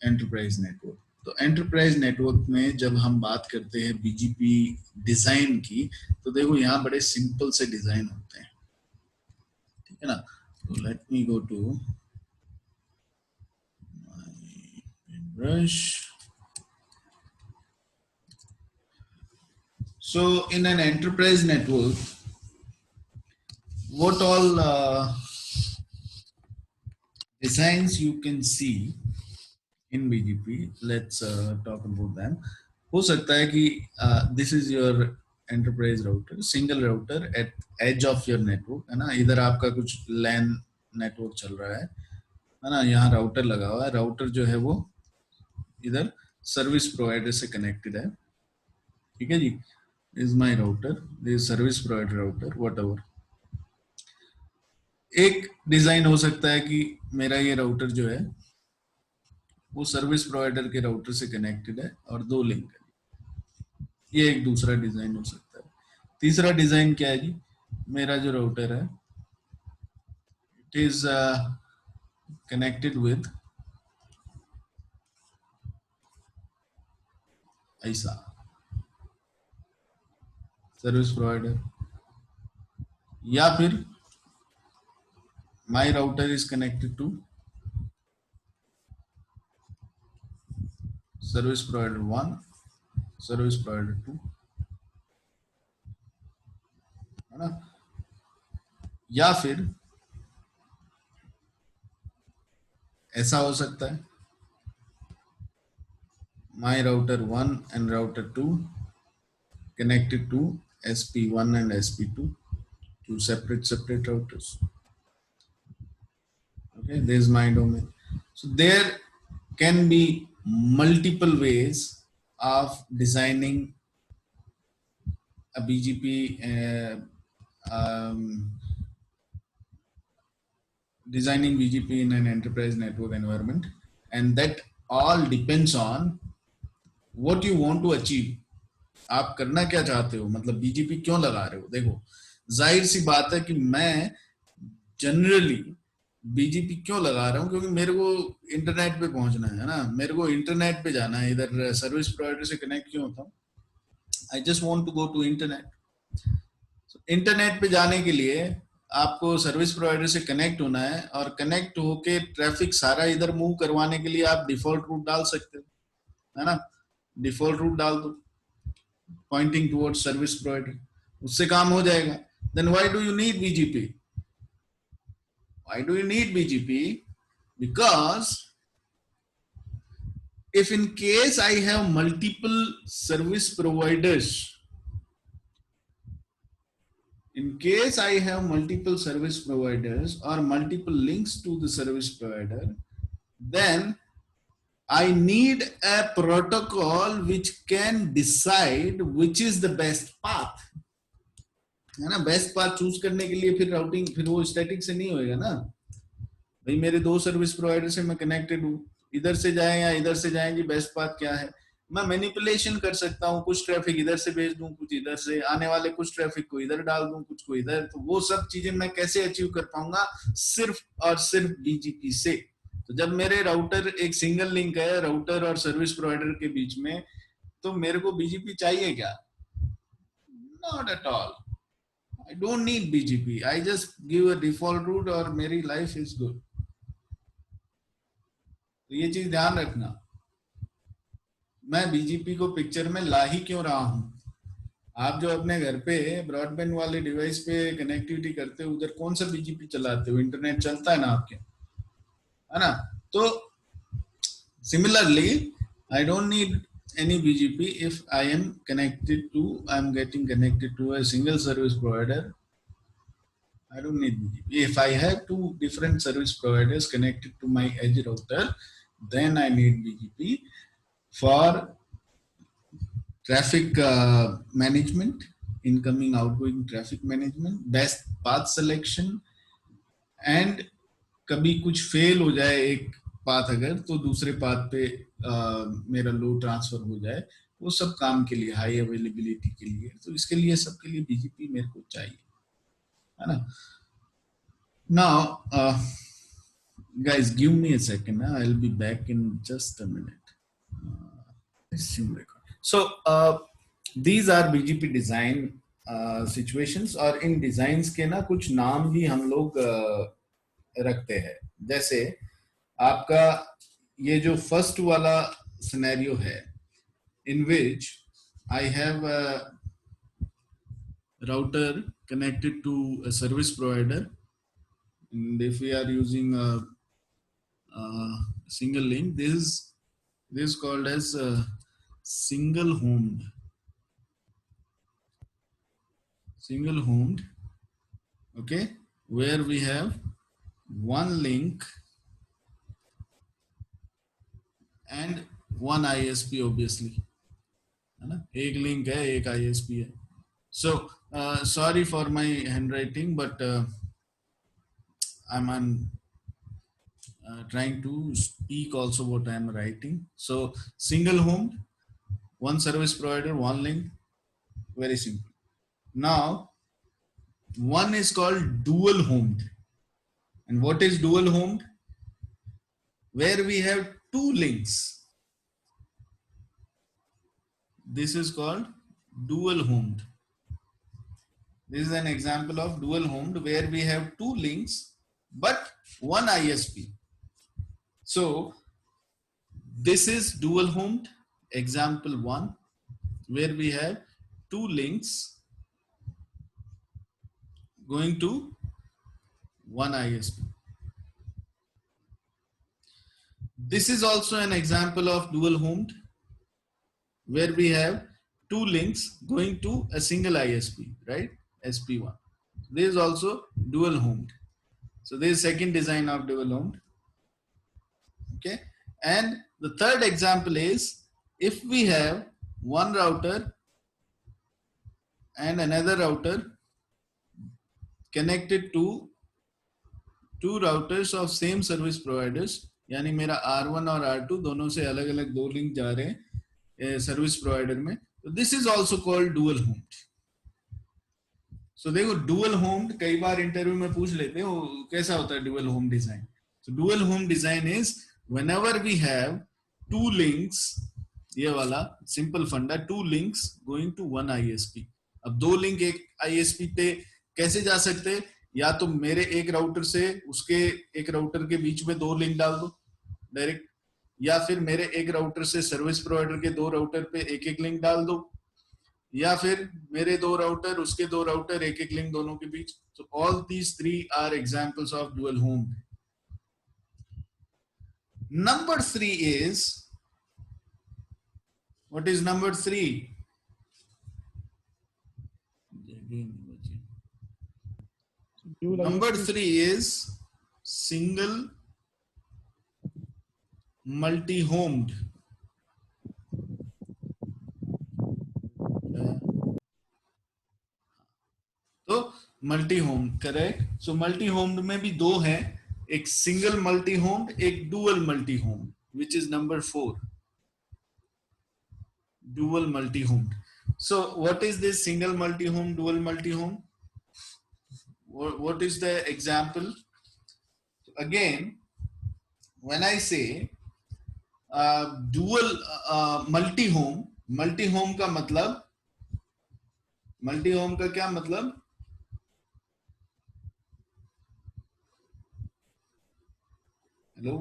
enterprise network. तो एंटरप्राइज नेटवर्क में जब हम बात करते हैं बीजीपी डिजाइन की, तो देखो यहाँ बड़े सिंपल से डिजाइन होते हैं, ठीक है ना. तो let me go to my brush. So in an enterprise network, what all designs you can see in BGP, let's talk about them. हो सकता है कि this is your enterprise router, single router at edge of your network, है ना. इधर आपका कुछ LAN नेटवर्क चल रहा है ना. यहाँ राउटर लगा हुआ है, राउटर जो है वो इधर सर्विस प्रोवाइडर से कनेक्टेड है, ठीक है जी. Is my router, this service provider router, whatever. एक डिजाइन हो सकता है कि मेरा ये राउटर जो है वो सर्विस प्रोवाइडर के राउटर से कनेक्टेड है और दो लिंक है. ये एक दूसरा डिजाइन हो सकता है. तीसरा डिजाइन क्या है जी, मेरा जो राउटर है इट इज कनेक्टेड विद ऐसा सर्विस प्रोवाइडर, या फिर my router is connected to service provider 1, service provider 2, है ना. या फिर ऐसा हो सकता है my router 1 and router 2 connected to SP1 and SP2, two separate routers. Okay, this is my domain. So there can be multiple ways of designing a BGP, designing BGP in an enterprise network environment, and that all depends on what you want to achieve. आप करना क्या चाहते हो, मतलब BGP क्यों लगा रहे हो. देखो जाहिर सी बात है कि मैं जनरली बीजीपी क्यों लगा रहा हूँ, क्योंकि मेरे को इंटरनेट पे पहुंचना है ना, मेरे को इंटरनेट पे जाना है. इधर सर्विस प्रोवाइडर से कनेक्ट क्यों होता हूँ, I just want to go to internet. Internet पे जाने के लिए आपको सर्विस प्रोवाइडर से कनेक्ट होना है, और कनेक्ट होके ट्रैफिक सारा इधर मूव करवाने के लिए आप डिफॉल्ट रूट डाल सकते हो, है ना. डिफॉल्ट रूट डाल दो पॉइंटिंग टुवर्ड्स सर्विस प्रोवाइडर, उससे काम हो जाएगा. Then why do you need BGP? Why do you need BGP? Because if in case I have multiple service providers, or multiple links to the service provider, then I need a protocol which can decide which is the best path. है ना. बेस्ट पाथ चूज करने के लिए फिर राउटिंग, फिर वो स्टैटिक से नहीं होएगा ना. भाई मेरे दो सर्विस प्रोवाइडर से मैं कनेक्टेड हूँ, इधर से जाए या इधर से जाए जी, बेस्ट पाथ क्या है. मैं मैनिपुलेशन कर सकता हूँ, कुछ ट्रैफिक इधर से भेज दूं, कुछ इधर से आने वाले कुछ ट्रैफिक को इधर डाल दूं, कुछ को इधर. तो वो सब चीजें मैं कैसे अचीव कर पाऊंगा, सिर्फ और सिर्फ बीजीपी से. तो जब मेरे राउटर एक सिंगल लिंक है राउटर और सर्विस प्रोवाइडर के बीच में, तो मेरे को बीजीपी चाहिए क्या? Not at all. I don't need BGP. I just give a default route और मेरी life is good. तो ये चीज ध्यान रखना. मैं BGP को पिक्चर में ला ही क्यों रहा हूं. आप जो अपने घर पे ब्रॉडबैंड वाले डिवाइस पे कनेक्टिविटी करते हो, उधर कौन सा BGP चलाते हो, इंटरनेट चलता है ना आपके, है ना. तो similarly I don't need any BGP if I am getting connected to a single service provider. I don't need BGP. If I have two different service providers connected to my edge router, then I need BGP for traffic management, incoming, outgoing traffic management, best path selection, and कभी कुछ फेल हो जाए एक पाथ अगर, तो दूसरे पाथ पे मेरा लोड ट्रांसफर हो जाए, वो सब काम के लिए, हाई अवेलेबिलिटी के लिए, तो इसके लिए सबके लिए बीजीपी मेरे को चाहिए, है ना. Now guys, give me a second. I'll be back in just a minute. Resume record. So these are BGP design situations, और इन डिजाइंस के ना कुछ नाम भी हम लोग रखते हैं. जैसे आपका ये जो फर्स्ट वाला सिनेरियो है, in which I have a router connected to a service provider, and if we are using a single link, this is called as single homed, okay, where we have one link and one ISP, obviously, है ना. एक लिंक है, एक ISP है. So sorry for my handwriting, but I'm trying to speak also what I'm writing. So single homed, one service provider, one link, very simple. Now one is called dual homed. And what is dual homed? Where we have two links. This is called dual homed. This is an example of dual homed, where we have two links but one ISP. So this is dual homed, example 1, where we have two links going to one ISP. This is also an example of dual homed, where we have two links going to a single ISP, right? SP1. This is also dual homed. So this is second design of dual homed. Okay. And the third example is, if we have one router and another router connected to two routers of same service providers, यानी मेरा R1 और R2 दोनों से अलग अलग दो लिंक जा रहे हैं सर्विस प्रोवाइडर में, तो this is also called dual homed. So देखो, डुअल होम्ड कई बार इंटरव्यू में पूछ लेते हैं, वो कैसा होता है dual home design. So dual home design is whenever we have two links, ये वाला सिंपल फंडा, two links going to one ISP. अब दो लिंक एक आईएसपी पे कैसे जा सकते हैं? या तो मेरे एक राउटर से उसके एक राउटर के बीच में दो लिंक डाल दो डायरेक्ट, या फिर मेरे एक राउटर से सर्विस प्रोवाइडर के दो राउटर पे एक एक लिंक डाल दो, या फिर मेरे दो राउटर उसके दो राउटर एक एक लिंक दोनों के बीच. So all these three are examples of dual home. Number 3 is, what is number 3? Number 3 is single multi-homed. तो multi homed, correct. So multi homed में भी दो हैं, एक सिंगल मल्टी होम्ड, एक dual multi homed, which is number 4, dual multi homed. So what is this single multi homed, dual multi homed? What is the example? Again, when I say dual multi home का मतलब, मल्टी होम का क्या मतलब? हेलो,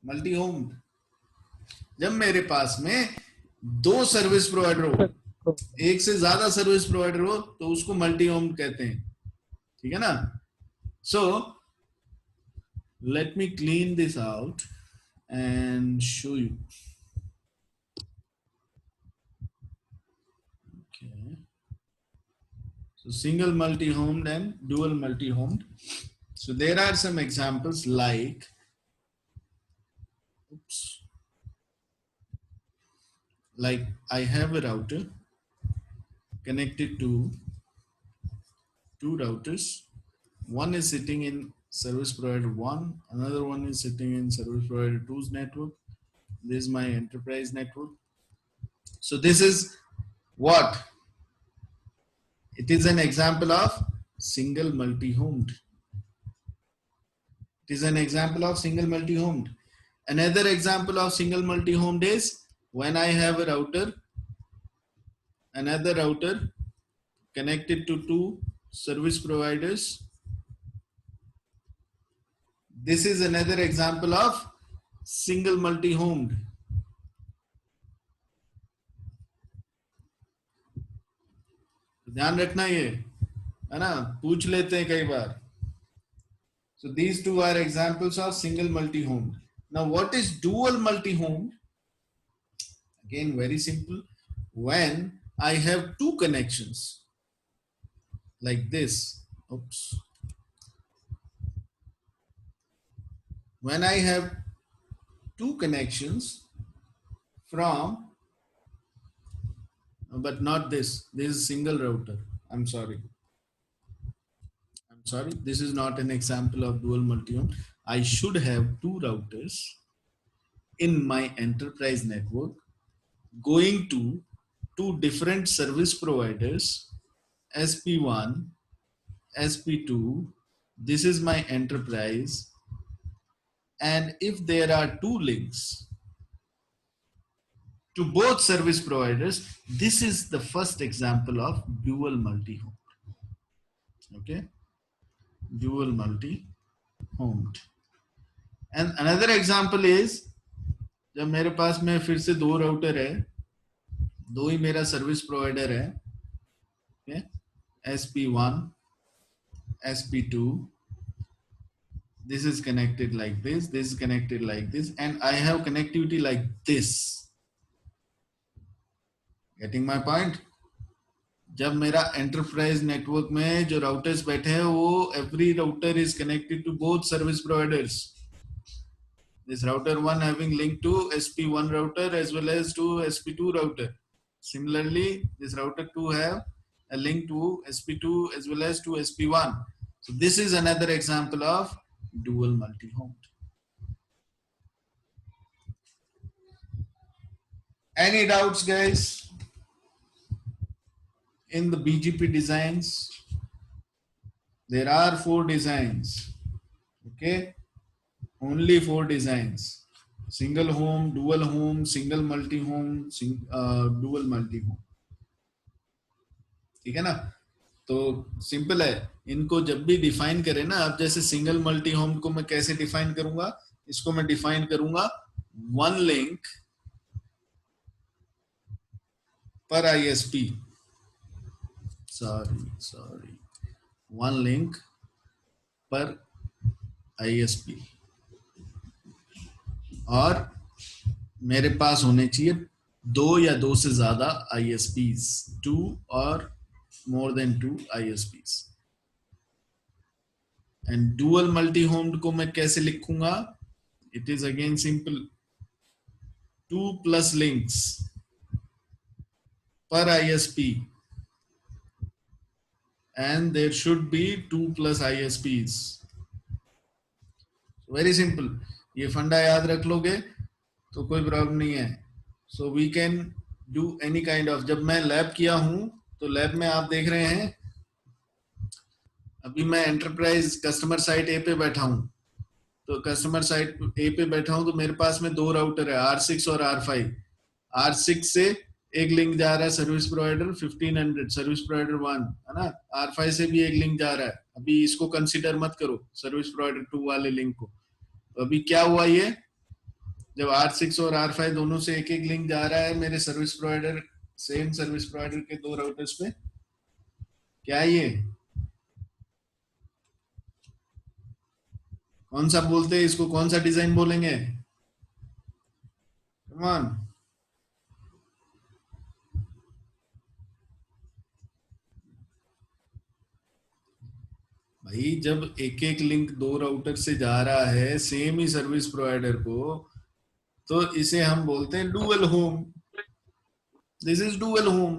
मल्टी होम जब मेरे पास में दो सर्विस प्रोवाइडर हो, एक से ज्यादा सर्विस प्रोवाइडर हो, तो उसको मल्टी होम कहते हैं. ठीक है ना? सो let me clean this out and show you. Okay. So single multi-homed and dual multi-homed. So there are some examples like, like I have a router connected to two routers. One is sitting in service provider 1, another one is sitting in service provider 2's network. This is my enterprise network. So this is what? It is an example of single multi-homed. It is an example of single multi-homed. Another example of single multi-homed is when I have a router, another router connected to two service providers. This is another example of single multi-homed. ध्यान रखना ये है ना, पूछ लेते हैं कई बार. So these two are examples of single multi-homed. Now what is dual multi-homed? Again, very simple. When I have two connections like this, oops. When I have two connections from, but not this. This is single router. I'm sorry. This is not an example of dual multi-home. I should have two routers in my enterprise network going to two different service providers, SP1, SP2. This is my enterprise. And if there are two links to both service providers, this is the first example of dual multi-home. Okay, dual multi-homed. And another example is जब मेरे पास में फिर से दो राउटर है, दो ही मेरा सर्विस प्रोवाइडर है, okay? SP1, SP2. This is connected like this is connected like this, and I have connectivity like this. Getting my point? जब मेरा enterprise network में जो routers बैठे हैं वो every router is connected to both service providers. This router 1 having link to SP1 router as well as to SP2 router. Similarly, this router 2 have a link to SP2 as well as to SP1. So this is another example of dual multi-homed. Any doubts, guys? In the BGP designs, there are 4 designs. Okay, only 4 designs: single home, dual home, single multi-home, dual multi-home. ठीक है ना? तो सिंपल है, इनको जब भी डिफाइन करें ना, अब जैसे सिंगल मल्टी होम को मैं कैसे डिफाइन करूंगा, इसको मैं डिफाइन करूंगा वन लिंक पर ISP. सॉरी, वन लिंक पर ISP, और मेरे पास होने चाहिए 2 या 2 से ज्यादा ISPs, 2 और more than 2 ISPs. And dual multi-homed को मैं कैसे लिखूंगा? It is again simple. 2 plus links per ISP, and there should be 2 plus ISPs. Very simple. ये फंडा याद रख लोगे तो कोई प्रॉब्लम नहीं है. So we can do any kind of, जब मैं लैब किया हूं तो लैब में आप देख रहे हैं, अभी मैं एंटरप्राइज कस्टमर साइट ए पे बैठा हूं, तो कस्टमर साइट ए पे बैठा हूं तो मेरे पास में 2 राउटर है, R6 और R5. R6 से एक लिंक जा रहा है सर्विस प्रोवाइडर 1500, सर्विस प्रोवाइडर 1 है ना. R5 से भी एक लिंक जा रहा है. अभी इसको कंसीडर मत करो सर्विस प्रोवाइडर 2 वाले लिंक को. तो अभी क्या हुआ, ये जब R6 और R5 दोनों से एक एक लिंक जा रहा है मेरे service provider, same service provider के 2 राउटर्स पे, क्या ये कौन सा बोलते हैं इसको, कौन सा डिजाइन बोलेंगे? Come on. भाई जब एक एक लिंक 2 राउटर से जा रहा है सेम ही सर्विस प्रोवाइडर को, तो इसे हम बोलते हैं dual home. This is dual home.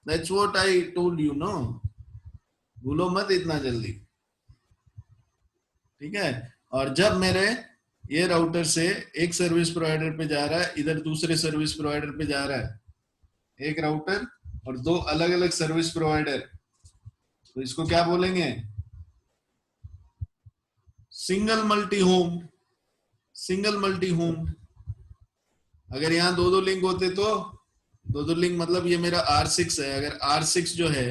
That's what I told you, no भूलो मत इतना जल्दी. ठीक है। और जब मेरे ये राउटर से एक सर्विस प्रोवाइडर पे जा रहा है, इधर दूसरे सर्विस प्रोवाइडर पे जा रहा है, एक राउटर और दो अलग अलग सर्विस प्रोवाइडर, तो इसको क्या बोलेंगे? Single multi home. Single multi home. अगर यहाँ दो दो लिंक होते तो दो दो लिंक मतलब ये मेरा R6 है, अगर R6 जो है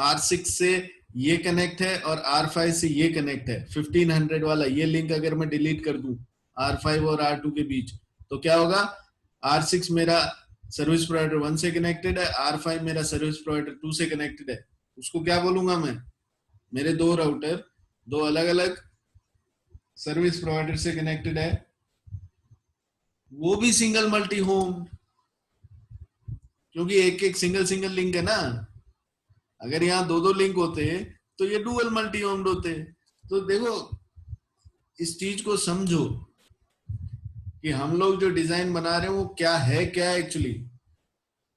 R6 से ये कनेक्ट है और R5 से ये कनेक्ट है, 1500 वाला ये लिंक अगर मैं डिलीट कर दूं R5 और R2 के बीच, तो क्या होगा? R6 मेरा सर्विस प्रोवाइडर 1 से कनेक्टेड है, R5 मेरा सर्विस प्रोवाइडर 2 से कनेक्टेड है। उसको क्या बोलूंगा मैं? मेरे दो राउटर दो अलग अलग सर्विस प्रोवाइडर से कनेक्टेड है, वो भी सिंगल मल्टी होम, क्योंकि एक एक सिंगल सिंगल लिंक है ना। अगर यहाँ दो दो लिंक होते तो ये डुअल मल्टी होम्ड होते। तो देखो, इस चीज को समझो कि हम लोग जो डिजाइन बना रहे हैं वो क्या है, क्या एक्चुअली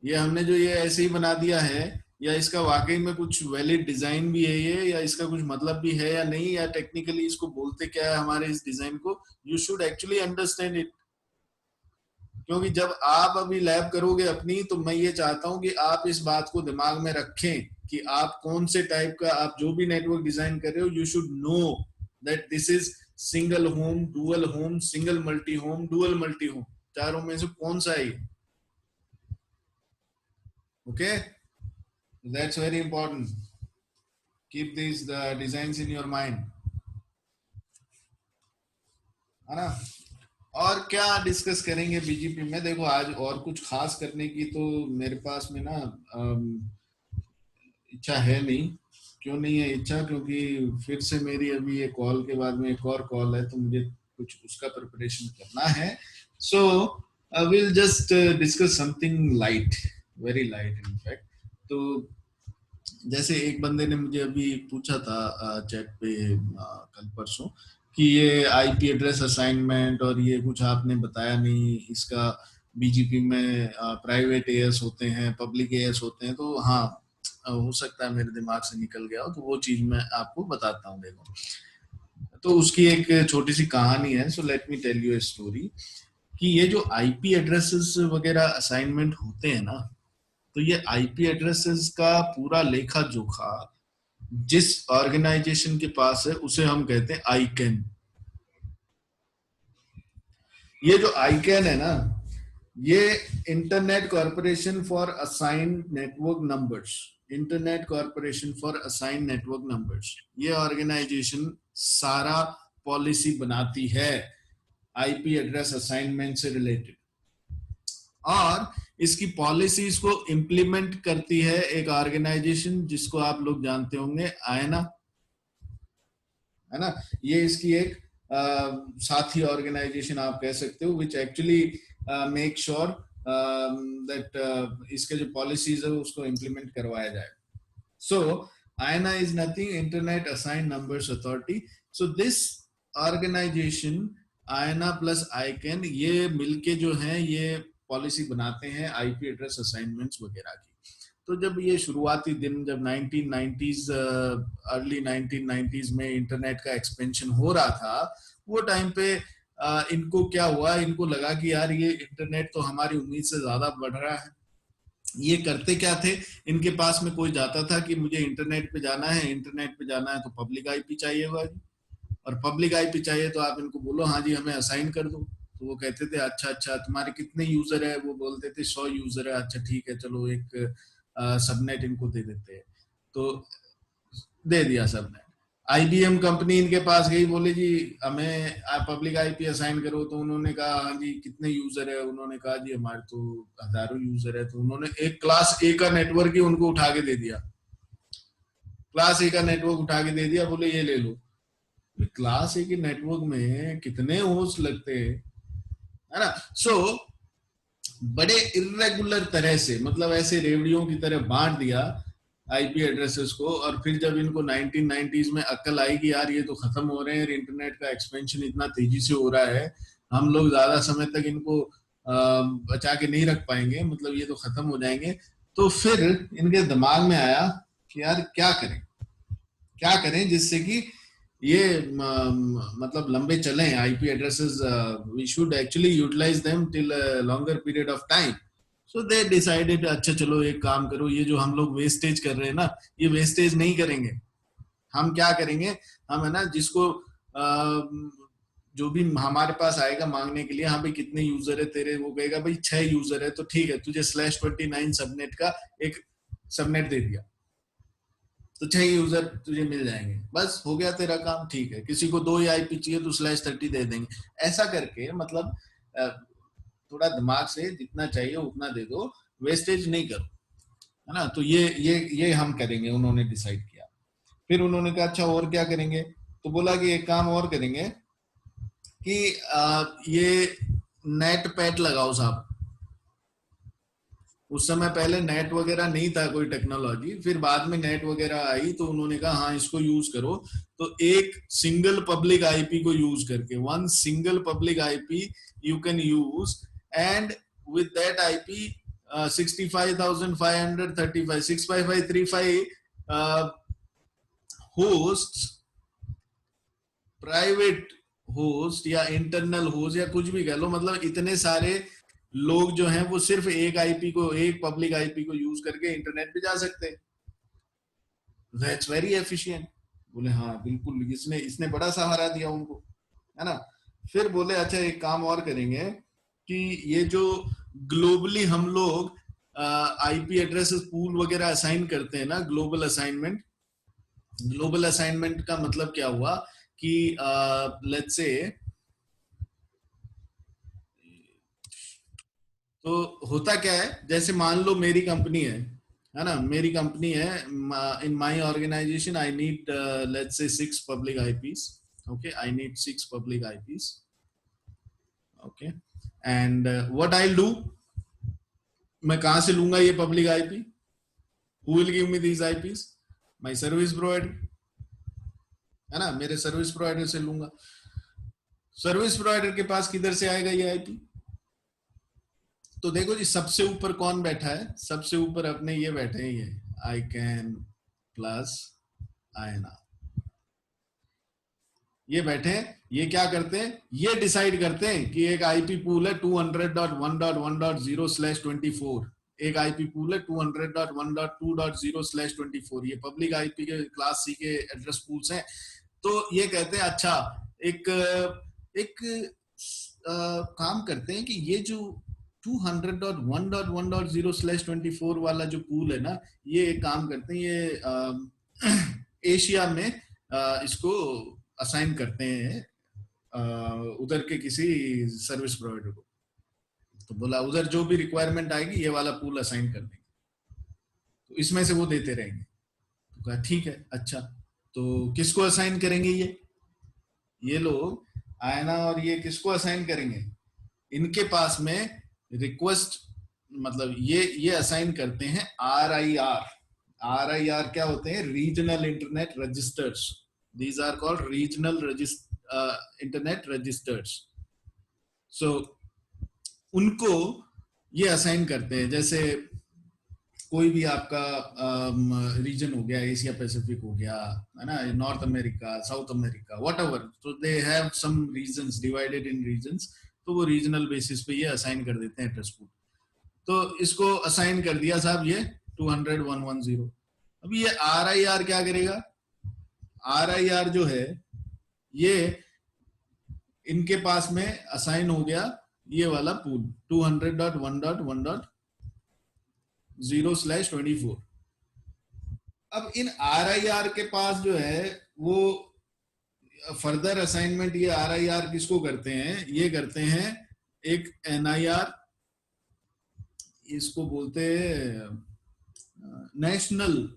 ये हमने जो ये ऐसे ही बना दिया है, या इसका वाकई में कुछ वैलिड डिजाइन भी है ये, या इसका कुछ मतलब भी है या नहीं, या टेक्निकली इसको बोलते क्या है हमारे इस डिजाइन को। You should actually understand it. क्योंकि जब आप अभी लैब करोगे अपनी, तो मैं ये चाहता हूं कि आप इस बात को दिमाग में रखें कि आप कौन से टाइप का, आप जो भी नेटवर्क डिजाइन कर रहे हो, you should know that this is single home, dual home, single multi home, dual multi home, चारों में से कौन सा है? Okay, that's very important. Keep this the designs in your mind, है ना। और क्या डिस्कस करेंगे बीजीपी में? देखो, आज और कुछ खास करने की तो मेरे पास में ना इच्छा है नहीं। क्यों नहीं है इच्छा? क्योंकि फिर से मेरी अभी ये कॉल के बाद में एक और कॉल है, तो मुझे कुछ उसका प्रिपरेशन करना है। So I will just discuss something light, very light in fact. तो जैसे एक बंदे ने मुझे अभी पूछा था चैट पे कल परसों कि ये आईपी एड्रेस असाइनमेंट और ये कुछ आपने बताया नहीं, इसका बीजीपी में प्राइवेट एएस होते हैं, पब्लिक एएस होते हैं। तो हाँ, हो सकता है मेरे दिमाग से निकल गया हो, तो वो चीज मैं आपको बताता हूँ। देखो, तो उसकी एक छोटी सी कहानी है। So let me tell you a story कि ये जो आईपी एड्रेसेस वगैरह असाइनमेंट होते हैं ना, तो ये आईपी एड्रेसेस का पूरा लेखा जोखा जिस ऑर्गेनाइजेशन के पास है उसे हम कहते हैं आईकैन। ये जो आईकैन है ना, ये internet corporation for assigned network numbers, internet corporation for assigned network numbers, ये ऑर्गेनाइजेशन सारा पॉलिसी बनाती है आईपी एड्रेस असाइनमेंट से रिलेटेड, और इसकी पॉलिसीज को इंप्लीमेंट करती है एक ऑर्गेनाइजेशन जिसको आप लोग जानते होंगे, आयना, है ना। ये इसकी एक साथी ऑर्गेनाइजेशन आप कह सकते हो, which actually make sure that इसके जो पॉलिसीज है उसको इंप्लीमेंट करवाया जाए। So IANA is nothing, internet assigned numbers authority. So this organisation IANA plus ICANN, ये मिलके जो है ये पॉलिसी बनाते हैं आईपी एड्रेस असाइनमेंट्स वगैरह की। तो जब ये शुरुआती दिन, जब 1990s अर्ली 1990s में इंटरनेट का एक्सपेंशन हो रहा था, वो टाइम पे इनको क्या हुआ, इनको लगा कि यार ये इंटरनेट तो हमारी उम्मीद से ज्यादा बढ़ रहा है। ये करते क्या थे, इनके पास में कोई जाता था कि मुझे इंटरनेट पे जाना है, इंटरनेट पे जाना है तो पब्लिक आईपी चाहिए होगा जी, और पब्लिक आईपी चाहिए तो आप इनको बोलो हाँ जी हमें असाइन कर दो। तो वो कहते थे अच्छा अच्छा तुम्हारे कितने यूजर है? वो बोलते थे 100 यूजर है। अच्छा ठीक है, चलो एक सबनेट इनको दे देते हैं। तो दे दिया सबनेट। आईबीएम कंपनी इनके पास गई, बोले जी हमें पब्लिक आईपी असाइन करो। तो उन्होंने कहा हाँ जी कितने यूजर है? उन्होंने कहा जी हमारे तो हजारों यूजर है। तो उन्होंने एक क्लास ए का नेटवर्क ही उनको उठा के दे दिया, क्लास ए का नेटवर्क उठा के दे दिया, बोले ये ले लो। क्लास ए के नेटवर्क में कितने होस्ट लगते हैं, है ना। सो बड़े इर्रेगुलर तरह से, मतलब ऐसे रेवड़ियों की तरह बांट दिया आईपी एड्रेसेस को। और फिर जब इनको 1990s में अक्ल आई कि यार ये तो खत्म हो रहे हैं, इंटरनेट का एक्सपेंशन इतना तेजी से हो रहा है, हम लोग ज्यादा समय तक इनको बचा के नहीं रख पाएंगे, मतलब ये तो खत्म हो जाएंगे। तो फिर इनके दिमाग में आया कि यार क्या करें, क्या करें जिससे कि ये मतलब लंबे चले IP addresses, we should actually utilise them till longer period of time. So they decided, अच्छा चलो एक काम करो, ये जो हम लोग वेस्टेज कर रहे हैं ना, ये वेस्टेज नहीं करेंगे. हम क्या करेंगे, हम है ना जिसको जो भी हमारे पास आएगा मांगने के लिए, हाँ भाई कितने यूजर है तेरे, वो कहेगा भाई 6 यूजर है, तो ठीक है तुझे /29 सबनेट का एक सबनेट दे दिया, तो 6 यूजर तुझे मिल जाएंगे, बस हो गया तेरा काम. ठीक है, किसी को 2 आईपी चाहिए तो /30 दे देंगे. ऐसा करके मतलब थोड़ा दिमाग से जितना चाहिए उतना दे दो, वेस्टेज नहीं करो, है ना. तो ये हम करेंगे, उन्होंने डिसाइड किया. फिर उन्होंने कहा अच्छा और क्या करेंगे, तो बोला कि एक काम और करेंगे कि ये नेट पैट लगाओ साहब. उस समय पहले नेट वगैरह नहीं था कोई टेक्नोलॉजी, फिर बाद में नेट वगैरह आई, तो उन्होंने कहा हाँ इसको यूज करो. तो एक सिंगल पब्लिक आईपी को यूज करके, one single public IP you can use, and with that IP 65,535 65535 host, private host या इंटरनल होस्ट या कुछ भी कह लो, मतलब इतने सारे लोग जो हैं वो सिर्फ एक आईपी को, एक पब्लिक आईपी को यूज करके इंटरनेट पे जा सकते हैं. That's very efficient. बोले हाँ बिल्कुल, इसने बड़ा सहारा दिया उनको, है ना. फिर बोले अच्छा एक काम और करेंगे कि ये जो ग्लोबली हम लोग आईपी एड्रेसेस पूल वगैरह असाइन करते हैं ना, ग्लोबल असाइनमेंट. ग्लोबल असाइनमेंट का मतलब क्या हुआ कि लेट्स से, तो होता क्या है, जैसे मान लो मेरी कंपनी है ना, मेरी कंपनी है, in my organisation I need let's say 6 public IPs. Okay, I need 6 public IPs. Okay, and what I will do, मैं कहां से लूंगा ये public IP, who will give me these IPs, my service provider, है ना, मेरे सर्विस प्रोवाइडर से लूंगा. सर्विस प्रोवाइडर के पास किधर से आएगा ये आईपी, तो देखो जी सबसे ऊपर कौन बैठा है, सबसे ऊपर अपने ये बैठे हैं, ये ICANN प्लस INR, ये बैठे हैं. ये क्या करते हैं, ये डिसाइड करते हैं कि एक आईपी पूल है 200.1.1.0/24, एक आईपी पूल है 200.1.2.0/24, ये पब्लिक आईपी के क्लास सी के एड्रेस पूल्स हैं. तो ये कहते हैं अच्छा एक काम करते हैं कि ये जो 200.1.1.0/24 वाला जो पूल है ना, ये एक काम करते हैं, ये एशिया में इसको असाइन करते हैं उधर के किसी सर्विस प्रोवाइडर को. तो बोला उधर जो भी रिक्वायरमेंट आएगी ये वाला पूल असाइन कर देंगे, तो इसमें से वो देते रहेंगे. तो कहा ठीक है, अच्छा तो किसको असाइन करेंगे, ये लोग आयना और ये किसको असाइन करेंगे, इनके पास में रिक्वेस्ट, मतलब ये असाइन करते हैं RIR क्या होते हैं, regional internet registers. These are called regional internet registers. So उनको ये असाइन करते हैं, जैसे कोई भी आपका रीजन हो गया, एशिया पैसिफिक हो गया, है ना, North America, South America, whatever, तो they have some regions, divided in regions, तो वो रीजनल बेसिस पे ये असाइन कर देते हैं एड्रेस पूल. तो इसको असाइन कर दिया साहब ये 200.1.1.0. अभी ये RIR क्या करेगा, RIR जो है ये इनके पास में असाइन हो गया ये वाला पूल 200.1.1.0/24. अब इन RIR के पास जो है वो फर्दर असाइनमेंट, ये RIR किसको करते हैं, ये करते हैं एक NIR, इसको बोलते हैं नेशनल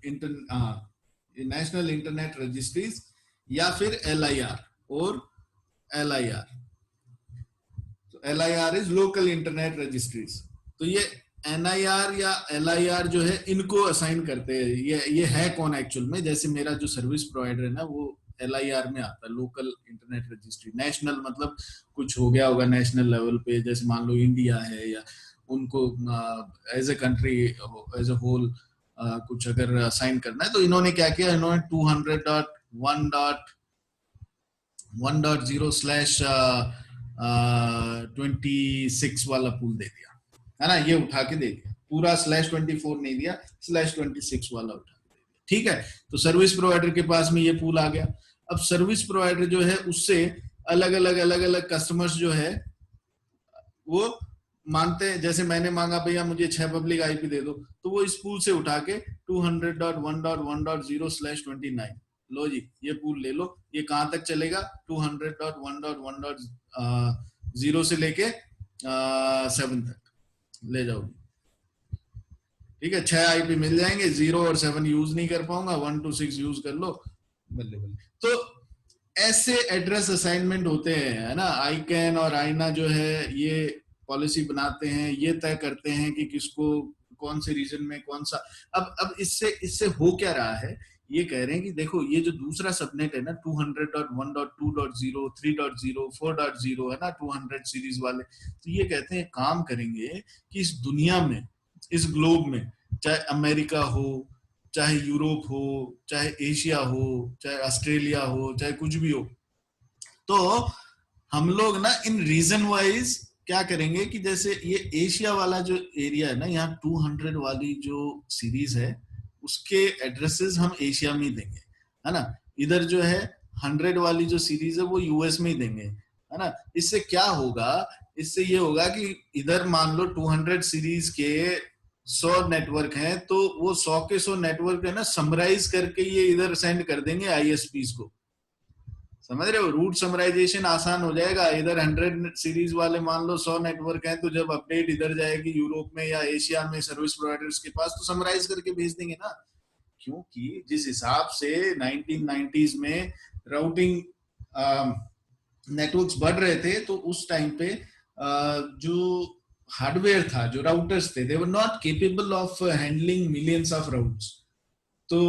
इंटरनेट रजिस्ट्रीज, या फिर LIR और LIR. तो LIR is local internet registries. तो ये NIR या LIR जो है इनको असाइन करते हैं. ये है कौन एक्चुअल में, जैसे मेरा जो सर्विस प्रोवाइडर है ना वो LIR में आता है, लोकल इंटरनेट रजिस्ट्री. नेशनल मतलब कुछ हो गया होगा नेशनल लेवल पे, जैसे मान लो इंडिया है, या उनको as a country as a whole कुछ अगर असाइन करना है, तो इन्होंने क्या किया, इन्होंने 200.1. 1.0/26 वाला पूल दे दिया, है ना, ये उठा के दे दिया, पूरा /24 नहीं दिया, /26 वाला उठा के दे दिया, ठीक है। तो सर्विस प्रोवाइडर के पास में ये पूल आ गया। अब सर्विस प्रोवाइडर जो है उससे अलग अलग कस्टमर्स जो है वो मांगते हैं, जैसे मैंने मांगा भैया मुझे 6 पब्लिक आईपी दे दो, तो वो इस पूल से उठा के 200.1.1.0/29, लो जी ये पूल ले लो। ये कहां तक चलेगा? 200.1.1.0 से लेके 7 तक ले जाओ, ठीक है। 6 आईपी मिल जाएंगे, 0 और 7 यूज नहीं कर पाऊंगा, 1 to 6 यूज कर लो, बल्ले बल्ले। तो ऐसे एड्रेस असाइनमेंट होते हैं, है ना। आईकैन और आईना जो है ये पॉलिसी बनाते हैं, ये तय करते हैं कि किसको कौन से रीजन में कौन सा। अब इससे हो क्या रहा है, ये कह रहे हैं कि देखो ये जो दूसरा सबनेट है ना 200.1.2.0 3.0 4.0 है ना, 200 सीरीज वाले, तो ये कहते हैं काम करेंगे कि इस दुनिया में, इस ग्लोब में, चाहे अमेरिका हो, चाहे यूरोप हो, चाहे एशिया हो, चाहे ऑस्ट्रेलिया हो, चाहे कुछ भी हो, तो हम लोग ना इन रीजन वाइज क्या करेंगे कि जैसे ये एशिया वाला जो एरिया है ना, यहाँ 200 वाली जो सीरीज है उसके एड्रेसेस हम एशिया में ही देंगे, है ना। इधर जो है 100 वाली जो सीरीज है वो यूएस में ही देंगे, है ना। इससे क्या होगा, इससे ये होगा कि इधर मान लो 200 सीरीज के 100 नेटवर्क हैं, तो वो 100 के 100 नेटवर्क है ना समराइज करके ये इधर सेंड कर देंगे आईएसपीज को, समझ रहे हो। रूट समराइजेशन आसान हो जाएगा। इधर 100 सीरीज वाले मान लो 100 नेटवर्क हैं, तो जब अपडेट इधर जाएगी यूरोप में या एशिया में सर्विस प्रोवाइडर्स के पास, तो समराइज करके भेज देंगे ना। क्योंकि जिस हिसाब से 1990s में राउटिंग नेटवर्क्स बढ़ रहे थे, तो उस टाइम पे जो हार्डवेयर था, जो राउटर्स थे, they were not capable of handling millions of routes. तो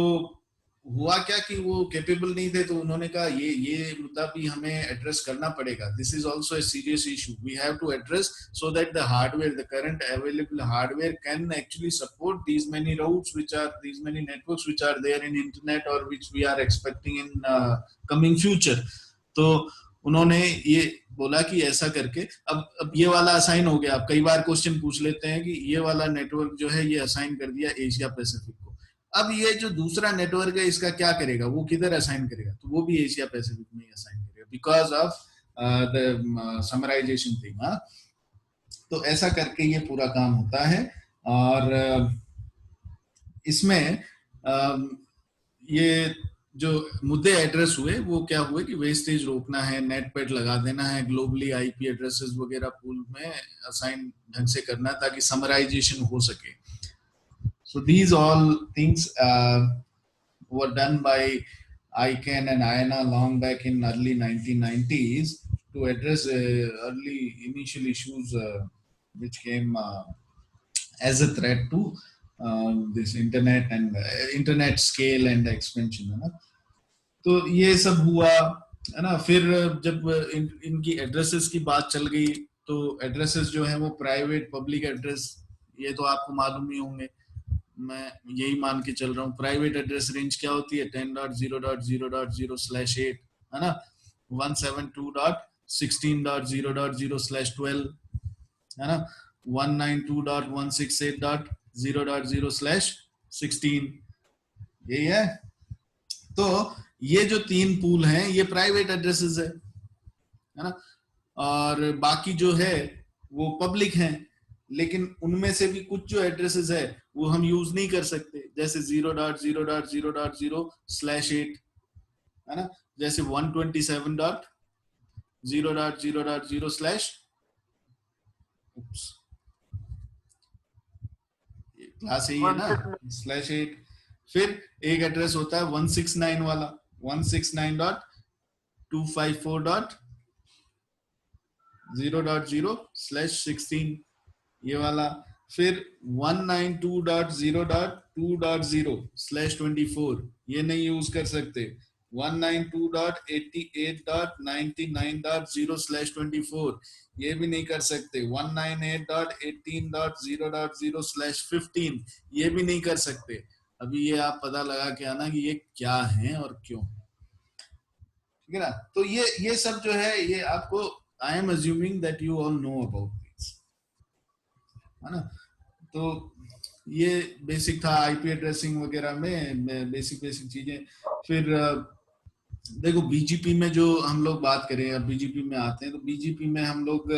हुआ क्या कि वो केपेबल नहीं थे, तो उन्होंने कहा ये मुद्दा भी हमें एड्रेस करना पड़ेगा। This is also a serious issue, we have to address so that the hardware, the current available hardware can actually support these many routes which are, these many networks which are there in internet or which we are expecting in coming future। तो उन्होंने ये बोला कि ऐसा करके अब ये वाला असाइन हो गया। अब कई बार क्वेश्चन पूछ लेते हैं कि ये वाला नेटवर्क जो है ये असाइन कर दिया एशिया पैसिफिक को, अब ये जो दूसरा नेटवर्क है इसका क्या करेगा, वो किधर असाइन करेगा, तो वो भी एशिया पैसिफिक में ही असाइन करेगा, because of the summarisation thing. हाँ, तो ऐसा करके ये पूरा काम होता है। और इसमें ये जो मुद्दे एड्रेस हुए वो क्या हुए कि वेस्टेज रोकना है, नेट पैड लगा देना है, ग्लोबली आईपी एड्रेसेस वगैरह पूल में असाइन ढंग से करना है ताकि समराइजेशन हो सके। So these all things were done by ICANN and IANA long back in early 1990s to address early initial issues which came as a threat to this internet and internet scale and expansion, है ना। तो ये सब हुआ, है ना। फिर जब इनकी एड्रेसेस की बात चल गई, तो एड्रेसेस जो है वो प्राइवेट पब्लिक एड्रेस, ये तो आपको मालूम ही होंगे, मैं यही मान के चल रहा हूँ। प्राइवेट एड्रेस रेंज क्या होती है? 10.0.0.0/8, है ना। 172.16.0.0/12, है ना। 192.168.0.0/16, यही है। तो ये जो 3 पूल हैं ये प्राइवेट एड्रेसेस है ना, और बाकी जो है वो पब्लिक हैं। लेकिन उनमें से भी कुछ जो एड्रेसेस है वो हम यूज नहीं कर सकते, जैसे 0.0.0.0/8, है ना। जैसे 127.0.0.0/ क्लास यही है ना, /8। फिर एक एड्रेस होता है 169 वाला, 169.254.0.0/16, ये वाला। फिर 192.0.2.0/24, ये नहीं यूज कर सकते। 192.88.99.0/24, ये भी नहीं कर सकते। 198.18.0.0/15, ये भी नहीं कर सकते। अभी ये आप पता लगा के आना कि ये क्या है और क्यों, ठीक है ना। तो ये सब जो है ये आपको, I am assuming that you all know about this, है ना। तो ये बेसिक था आईपी एड्रेसिंग वगैरह में बेसिक चीजें। फिर देखो बीजीपी में जो हम लोग बात करें, अब बीजीपी में आते हैं, तो बीजीपी में हम लोग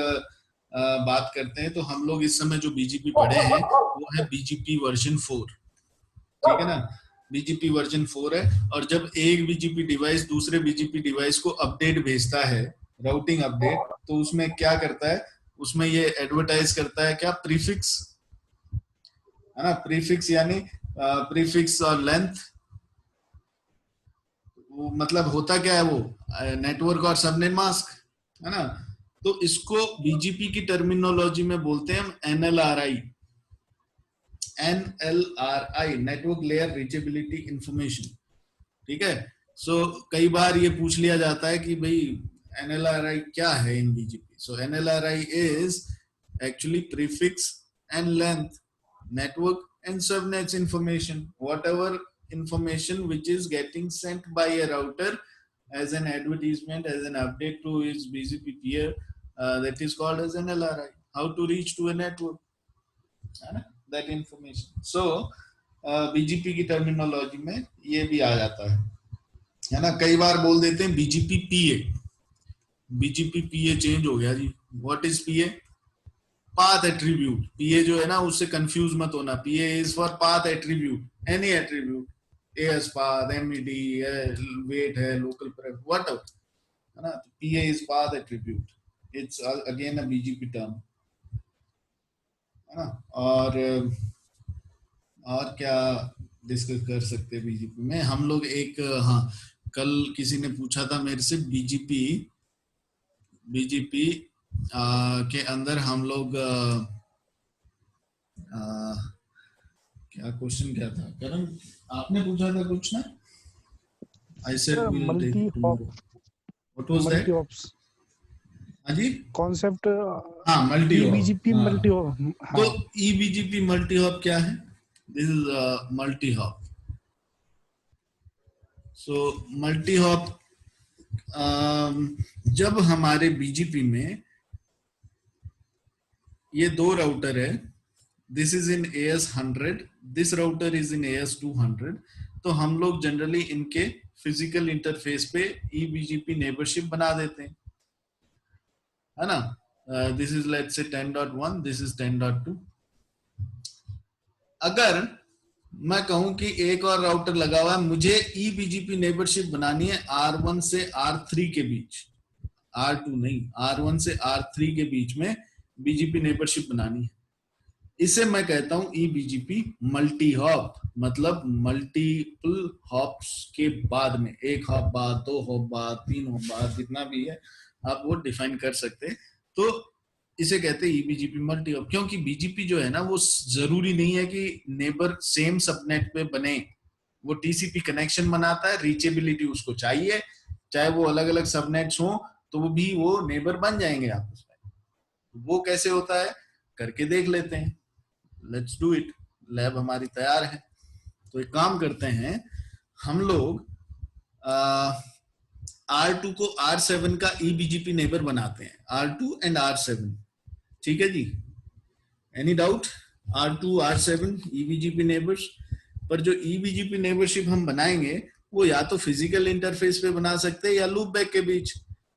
बात करते हैं, तो हम लोग इस समय जो बीजीपी पढ़े हैं वो है बीजीपी वर्जन 4, ठीक है ना। बीजीपी वर्जन 4 है, और जब एक बीजीपी डिवाइस दूसरे बीजीपी डिवाइस को अपडेट भेजता है, राउटिंग अपडेट, तो उसमें क्या करता है, उसमें ये एडवर्टाइज करता है क्या, प्रीफिक्स, है ना। प्रीफिक्स यानी प्रीफिक्स और लेंथ, वो मतलब होता क्या है, वो नेटवर्क और सबनेट मास्क, है ना। तो इसको बीजीपी की टर्मिनोलॉजी में बोलते हैं हम एनएलआरआई, एनएलआरआई, नेटवर्क लेयर रीचेबिलिटी इंफॉर्मेशन, ठीक है। सो कई बार ये पूछ लिया जाता है कि भाई एनएलआरआई क्या है in BGP. So NLRI is actually prefix and length, network and subnets information, whatever information which is getting sent by a router as an advertisement, as an update to its BGP peer, that is called as an LRI. How to reach to a network, that information. So BGP की टर्मिनोलॉजी में ये भी आ जाता है ना। कई बार बोल देते हैं BGP PA, BGP PA change हो गया जी। What is PA? Path attribute. PA जो है ना, उससे कंफ्यूज मत होना, PA is for path attribute, any attribute, AS path, MED है, वेट है, लोकल प्रेफ, व्हाटएवर, है ना। PA is path attribute, it's again a BGP term, है ना। और क्या डिस्कस कर सकते हैं बीजीपी में हम लोग। एक हाँ, कल किसी ने पूछा था मेरे से बीजीपी के अंदर हम लोग क्या क्वेश्चन क्या था करण, आपने पूछा था कुछ ना। I said we will take it tomorrow. What was that? Multi hops हां जी, कॉन्सेप्ट, हां multi hop. BGP multi hop. तो ईबीजीपी मल्टी हॉप क्या है? This is multi hop. So multi hop, जब हमारे बीजीपी में ये दो राउटर है, this is in AS100, this router is in AS200, तो हम लोग जनरली इनके फिजिकल इंटरफेस पे ईबीजीपी नेबरशिप बना देते हैं, है ना। This is let's say 10.1, this is 10.2। अगर मैं कहूं कि एक और राउटर लगा हुआ है, मुझे ईबीजीपी नेबरशिप बनानी है R1 से R3 के बीच, R2 नहीं, R1 से R3 के बीच में बीजीपी नेबरशिप बनानी है, इसे मैं कहता हूं ईबीजीपी मल्टी हॉप। मतलब मल्टीपल हॉप्स के बाद में, एक हॉप बाद, दो हॉप बाद, तीन हॉप बाद, जितना भी है आप वो डिफाइन कर सकते हैं। तो इसे कहते हैं ईबीजीपी मल्टी हॉप, क्योंकि बीजीपी जो है ना, वो जरूरी नहीं है कि नेबर सेम सबनेट पे बने, वो टीसीपी कनेक्शन बनाता है, रीचेबिलिटी उसको चाहिए, चाहे वो अलग अलग सबनेट्स हो तो वो भी वो नेबर बन जाएंगे आपस में। वो कैसे होता है करके देख लेते हैं, लेट्स डू इट। लैब हमारी तैयार है, तो एक काम करते हैं हम लोग, R2 को R7 का ईबीजीपी नेबर बनाते हैं, R2 एंड R7, ठीक है जी। Any doubt? R2 R7 eBGP neighbours. पर जो ईबीजीपी नेबरशिप हम बनाएंगे वो या तो फिजिकल इंटरफेस पे बना सकते हैं या लूप बैक के बीच।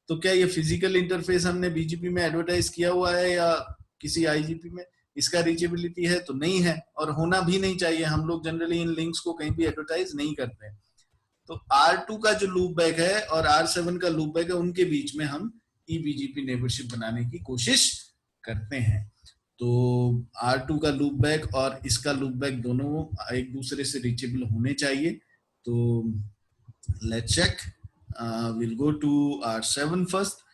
तो क्या ये फिजिकल इंटरफेस हमने बीजीपी में एडवर्टाइज किया हुआ है या किसी आईजीपी में? इसका रीचेबिलिटी है तो नहीं है, और होना भी नहीं चाहिए। हम लोग जनरली इन लिंक्स को कहीं भी एडवर्टाइज नहीं करते। तो R2 का जो लूप बैक है और R7 का लूप बैक है, उनके बीच में हम ईबीजीपी नेबरशिप बनाने की कोशिश करते हैं। तो R2 का लूप बैक और इसका लूप बैक दोनों एक दूसरे से रीचेबल होने चाहिए। तो let's check, will go to R7 first.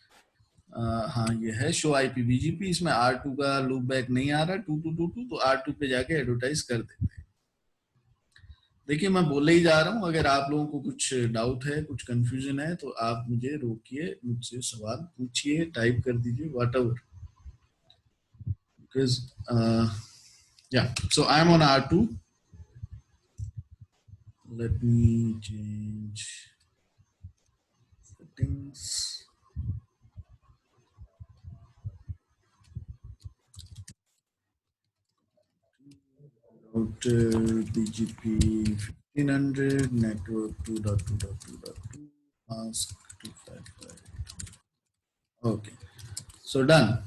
हाँ ये है शो आईपी बीजीपी, इसमें R2 का लूप बैक नहीं आ रहा, 2222, तो R2 पे जाके एडवर्टाइज कर देते हैं। देखिए मैं बोले ही जा रहा हूँ, अगर आप लोगों को कुछ डाउट है, कुछ कंफ्यूजन है, तो आप मुझे रोकिए, मुझसे सवाल पूछिए, टाइप कर दीजिए, whatever. Because yeah, so I'm on R2. Let me change settings, router BGP 1500, network 2.2.2.2, mask 255. Okay, so done.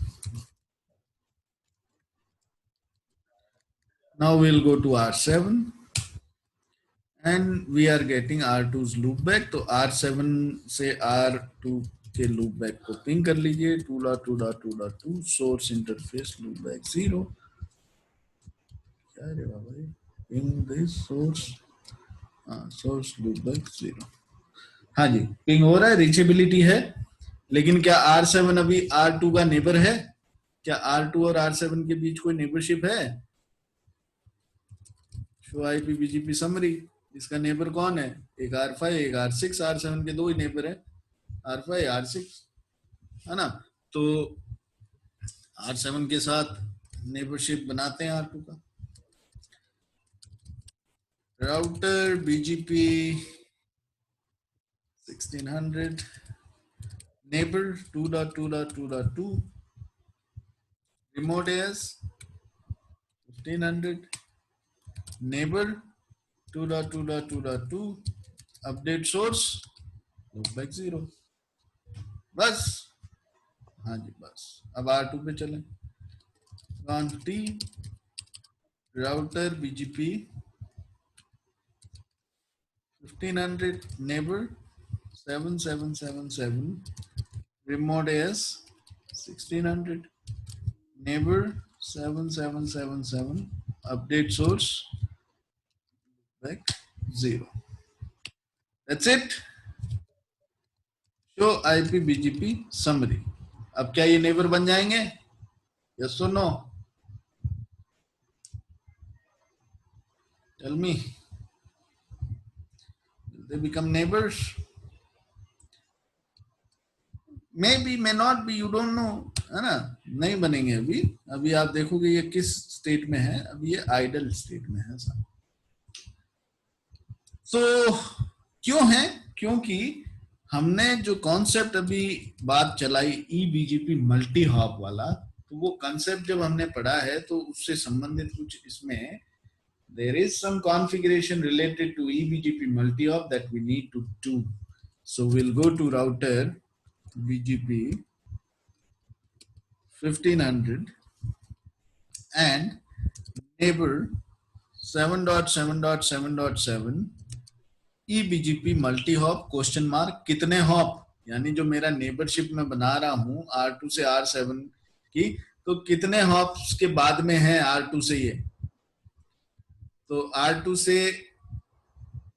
Now we'll go to R7 and we are getting R2's loopback. तो R7 से R2 के loopback को पिंग कर लीजिए 2.2.2.2 source interface loopback 0. क्या रे बाबा ये ping this source, source loopback 0. हाँ जी, पिंग हो रहा है, रीचेबिलिटी है, लेकिन क्या R7 अभी R2 का नेबर है? क्या R2 और R7 के बीच कोई नेबरशिप है? शो आईपी बीजीपी समरी, इसका नेबर कौन है? एक R5 एक R6, R7 के दो ही नेबर है, R5 R6, है ना? तो R7 के साथ नेबरशिप बनाते हैं R2 का। Router BGP 1600, neighbour 2.2.2.2, remote AS 1500, neighbor 2.2.2.2, update source loopback 0. बस, हाँ जी बस। अब R2 पे चलें। T router BGP 1500, neighbor 7777, remote AS 1600, neighbor 7777, update source back 0. That's it. Show IP BGP summary. अब क्या ये नेबर बन जाएंगे? Yes or no? Tell me. Will they become neighbors? Maybe, may not be, you don't know, है ना? नहीं बनेंगे अभी। अभी आप देखोगे ये किस स्टेट में है, अभी ये आइडल स्टेट में है साहब। तो क्यों है? क्योंकि हमने जो कॉन्सेप्ट अभी बात चलाई ईबीजीपी मल्टी हॉप वाला, तो वो कॉन्सेप्ट जब हमने पढ़ा है तो उससे संबंधित कुछ इसमें there is some configuration related to eBGP multi-hop that we need to do. So we'll go to router BGP 1500 and neighbor 7.7.7.7 eBGP multi-hop question mark कितने हॉप, यानी जो मेरा नेबरशिप में बना रहा हूं R2 से R7 की, तो कितने हॉप्स के बाद में है R2 से ये? तो R2 से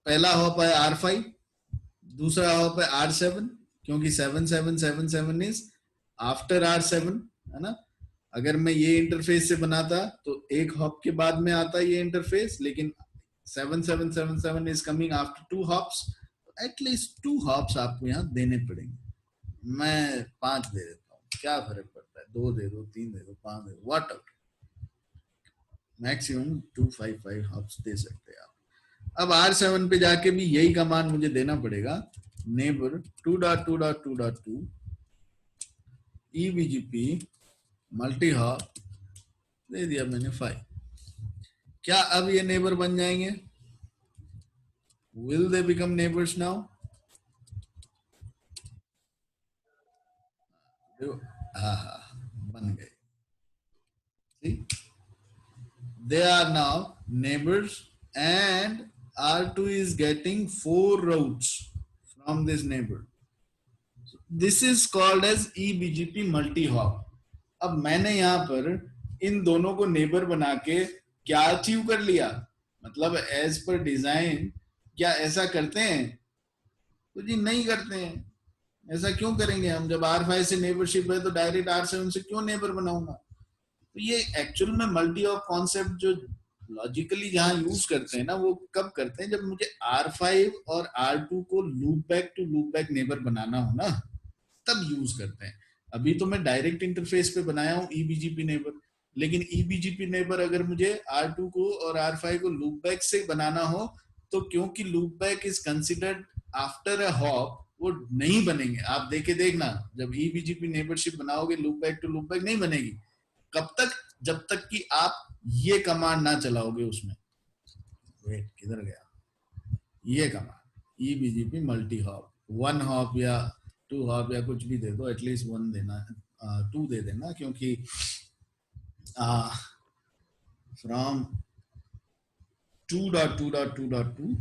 पहला हॉप है R5, दूसरा हॉप है R7, क्योंकि 7777 इज आफ्टर R7, है ना? अगर मैं ये इंटरफेस से बनाता तो एक हॉप के बाद में आता ये इंटरफेस, लेकिन 7777 is coming after 2 hops, at least 2 hops आपको यहाँ देने पड़ेंगे। मैं 5 दे देता हूँ, क्या फर्क पड़ता है, 2 दे दो, 3 दे दो, 5 दे दो, व्हाट एवर, मैक्सिमम 255 हॉप्स दे सकते हैं आप। अब R7 पे जाके भी यही कमांड मुझे देना पड़ेगा, नेबर 2.2.2.2 eBGP मल्टी हॉप, दे दिया मैंने 5। क्या अब ये नेबर बन जाएंगे? Will they become neighbors now? हाँ, बन गए। See? They are now neighbors and R2 is getting 4 routes from this neighbor. This is called as eBGP multi-hop. अब मैंने यहाँ पर इन दोनों को नेबर बना के क्या अचीव कर लिया? मतलब एज पर डिजाइन क्या ऐसा करते हैं? तो जी नहीं करते हैं। ऐसा क्यों करेंगे हम? जब R5 से नेबरशिप है तो डायरेक्ट R7 से क्यों नेबर बनाऊंगा? तो ये एक्चुअल में मल्टी हॉप कॉन्सेप्ट जो लॉजिकली जहां यूज करते हैं ना, वो कब करते हैं? जब मुझे R5 और R2 को loop back to loop back neighbour बनाना हो ना, तब यूज करते हैं। अभी तो मैं डायरेक्ट इंटरफेस पे बनाया हूं eBGP नेबर, लेकिन eBGP नेबर अगर मुझे R2 को और R5 को लूप बैक से बनाना हो, तो क्योंकि loop back is considered after a hop, वो नहीं बनेंगे। आप देखे देखना, जब ईबीजीपी नेबरशिप बनाओगे लूप बैक नहीं बनेगी। कब तक? जब तक कि आप ये कमांड ना चलाओगे उसमें। वेट, किधर गया ये कमांड? ईबीजीपी मल्टी हॉप, 1 हॉप या 2 हॉप या कुछ भी दे दो, एटलीस्ट 1 देना, 2 दे देना, क्योंकि फ्रॉम 2.2.2.2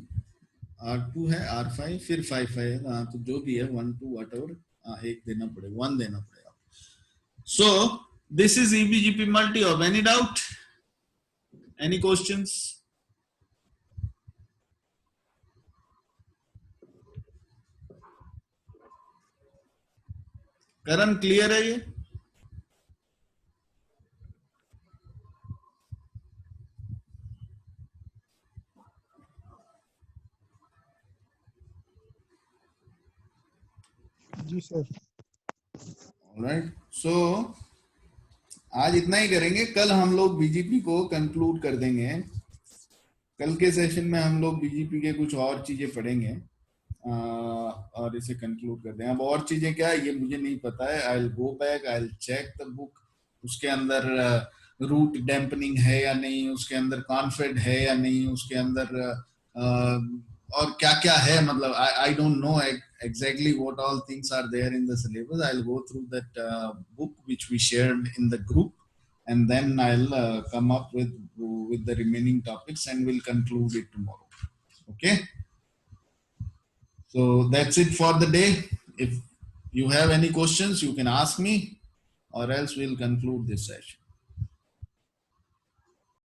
R2 है, R5 फिर 5 है, तो जो भी है 1 2 whatever एक देना पड़ेगा, 1 देना पड़ेगा। So this is EBGP multi-hop. Any doubt? Any questions? Karan clear है ये? जी सर। Alright. So आज इतना ही करेंगे। कल हम लोग बीजीपी को कंक्लूड कर देंगे। कल के सेशन में हम लोग बीजीपी के कुछ और चीजें पढ़ेंगे और इसे कंक्लूड कर देंगे। अब और चीजें क्या है ये मुझे नहीं पता है। I will go back, I will check the book, उसके अंदर रूट डैम्पनिंग है या नहीं, उसके अंदर कॉन्फिड है या नहीं, उसके अंदर और क्या क्या है, मतलब I don't know exactly what all things are there in the syllabus. I'll go through that book which we shared in the group, and then I'll come up with the remaining topics and we'll conclude it tomorrow. Okay, so that's it for the day. If you have any questions you can ask me, or else we'll conclude this session.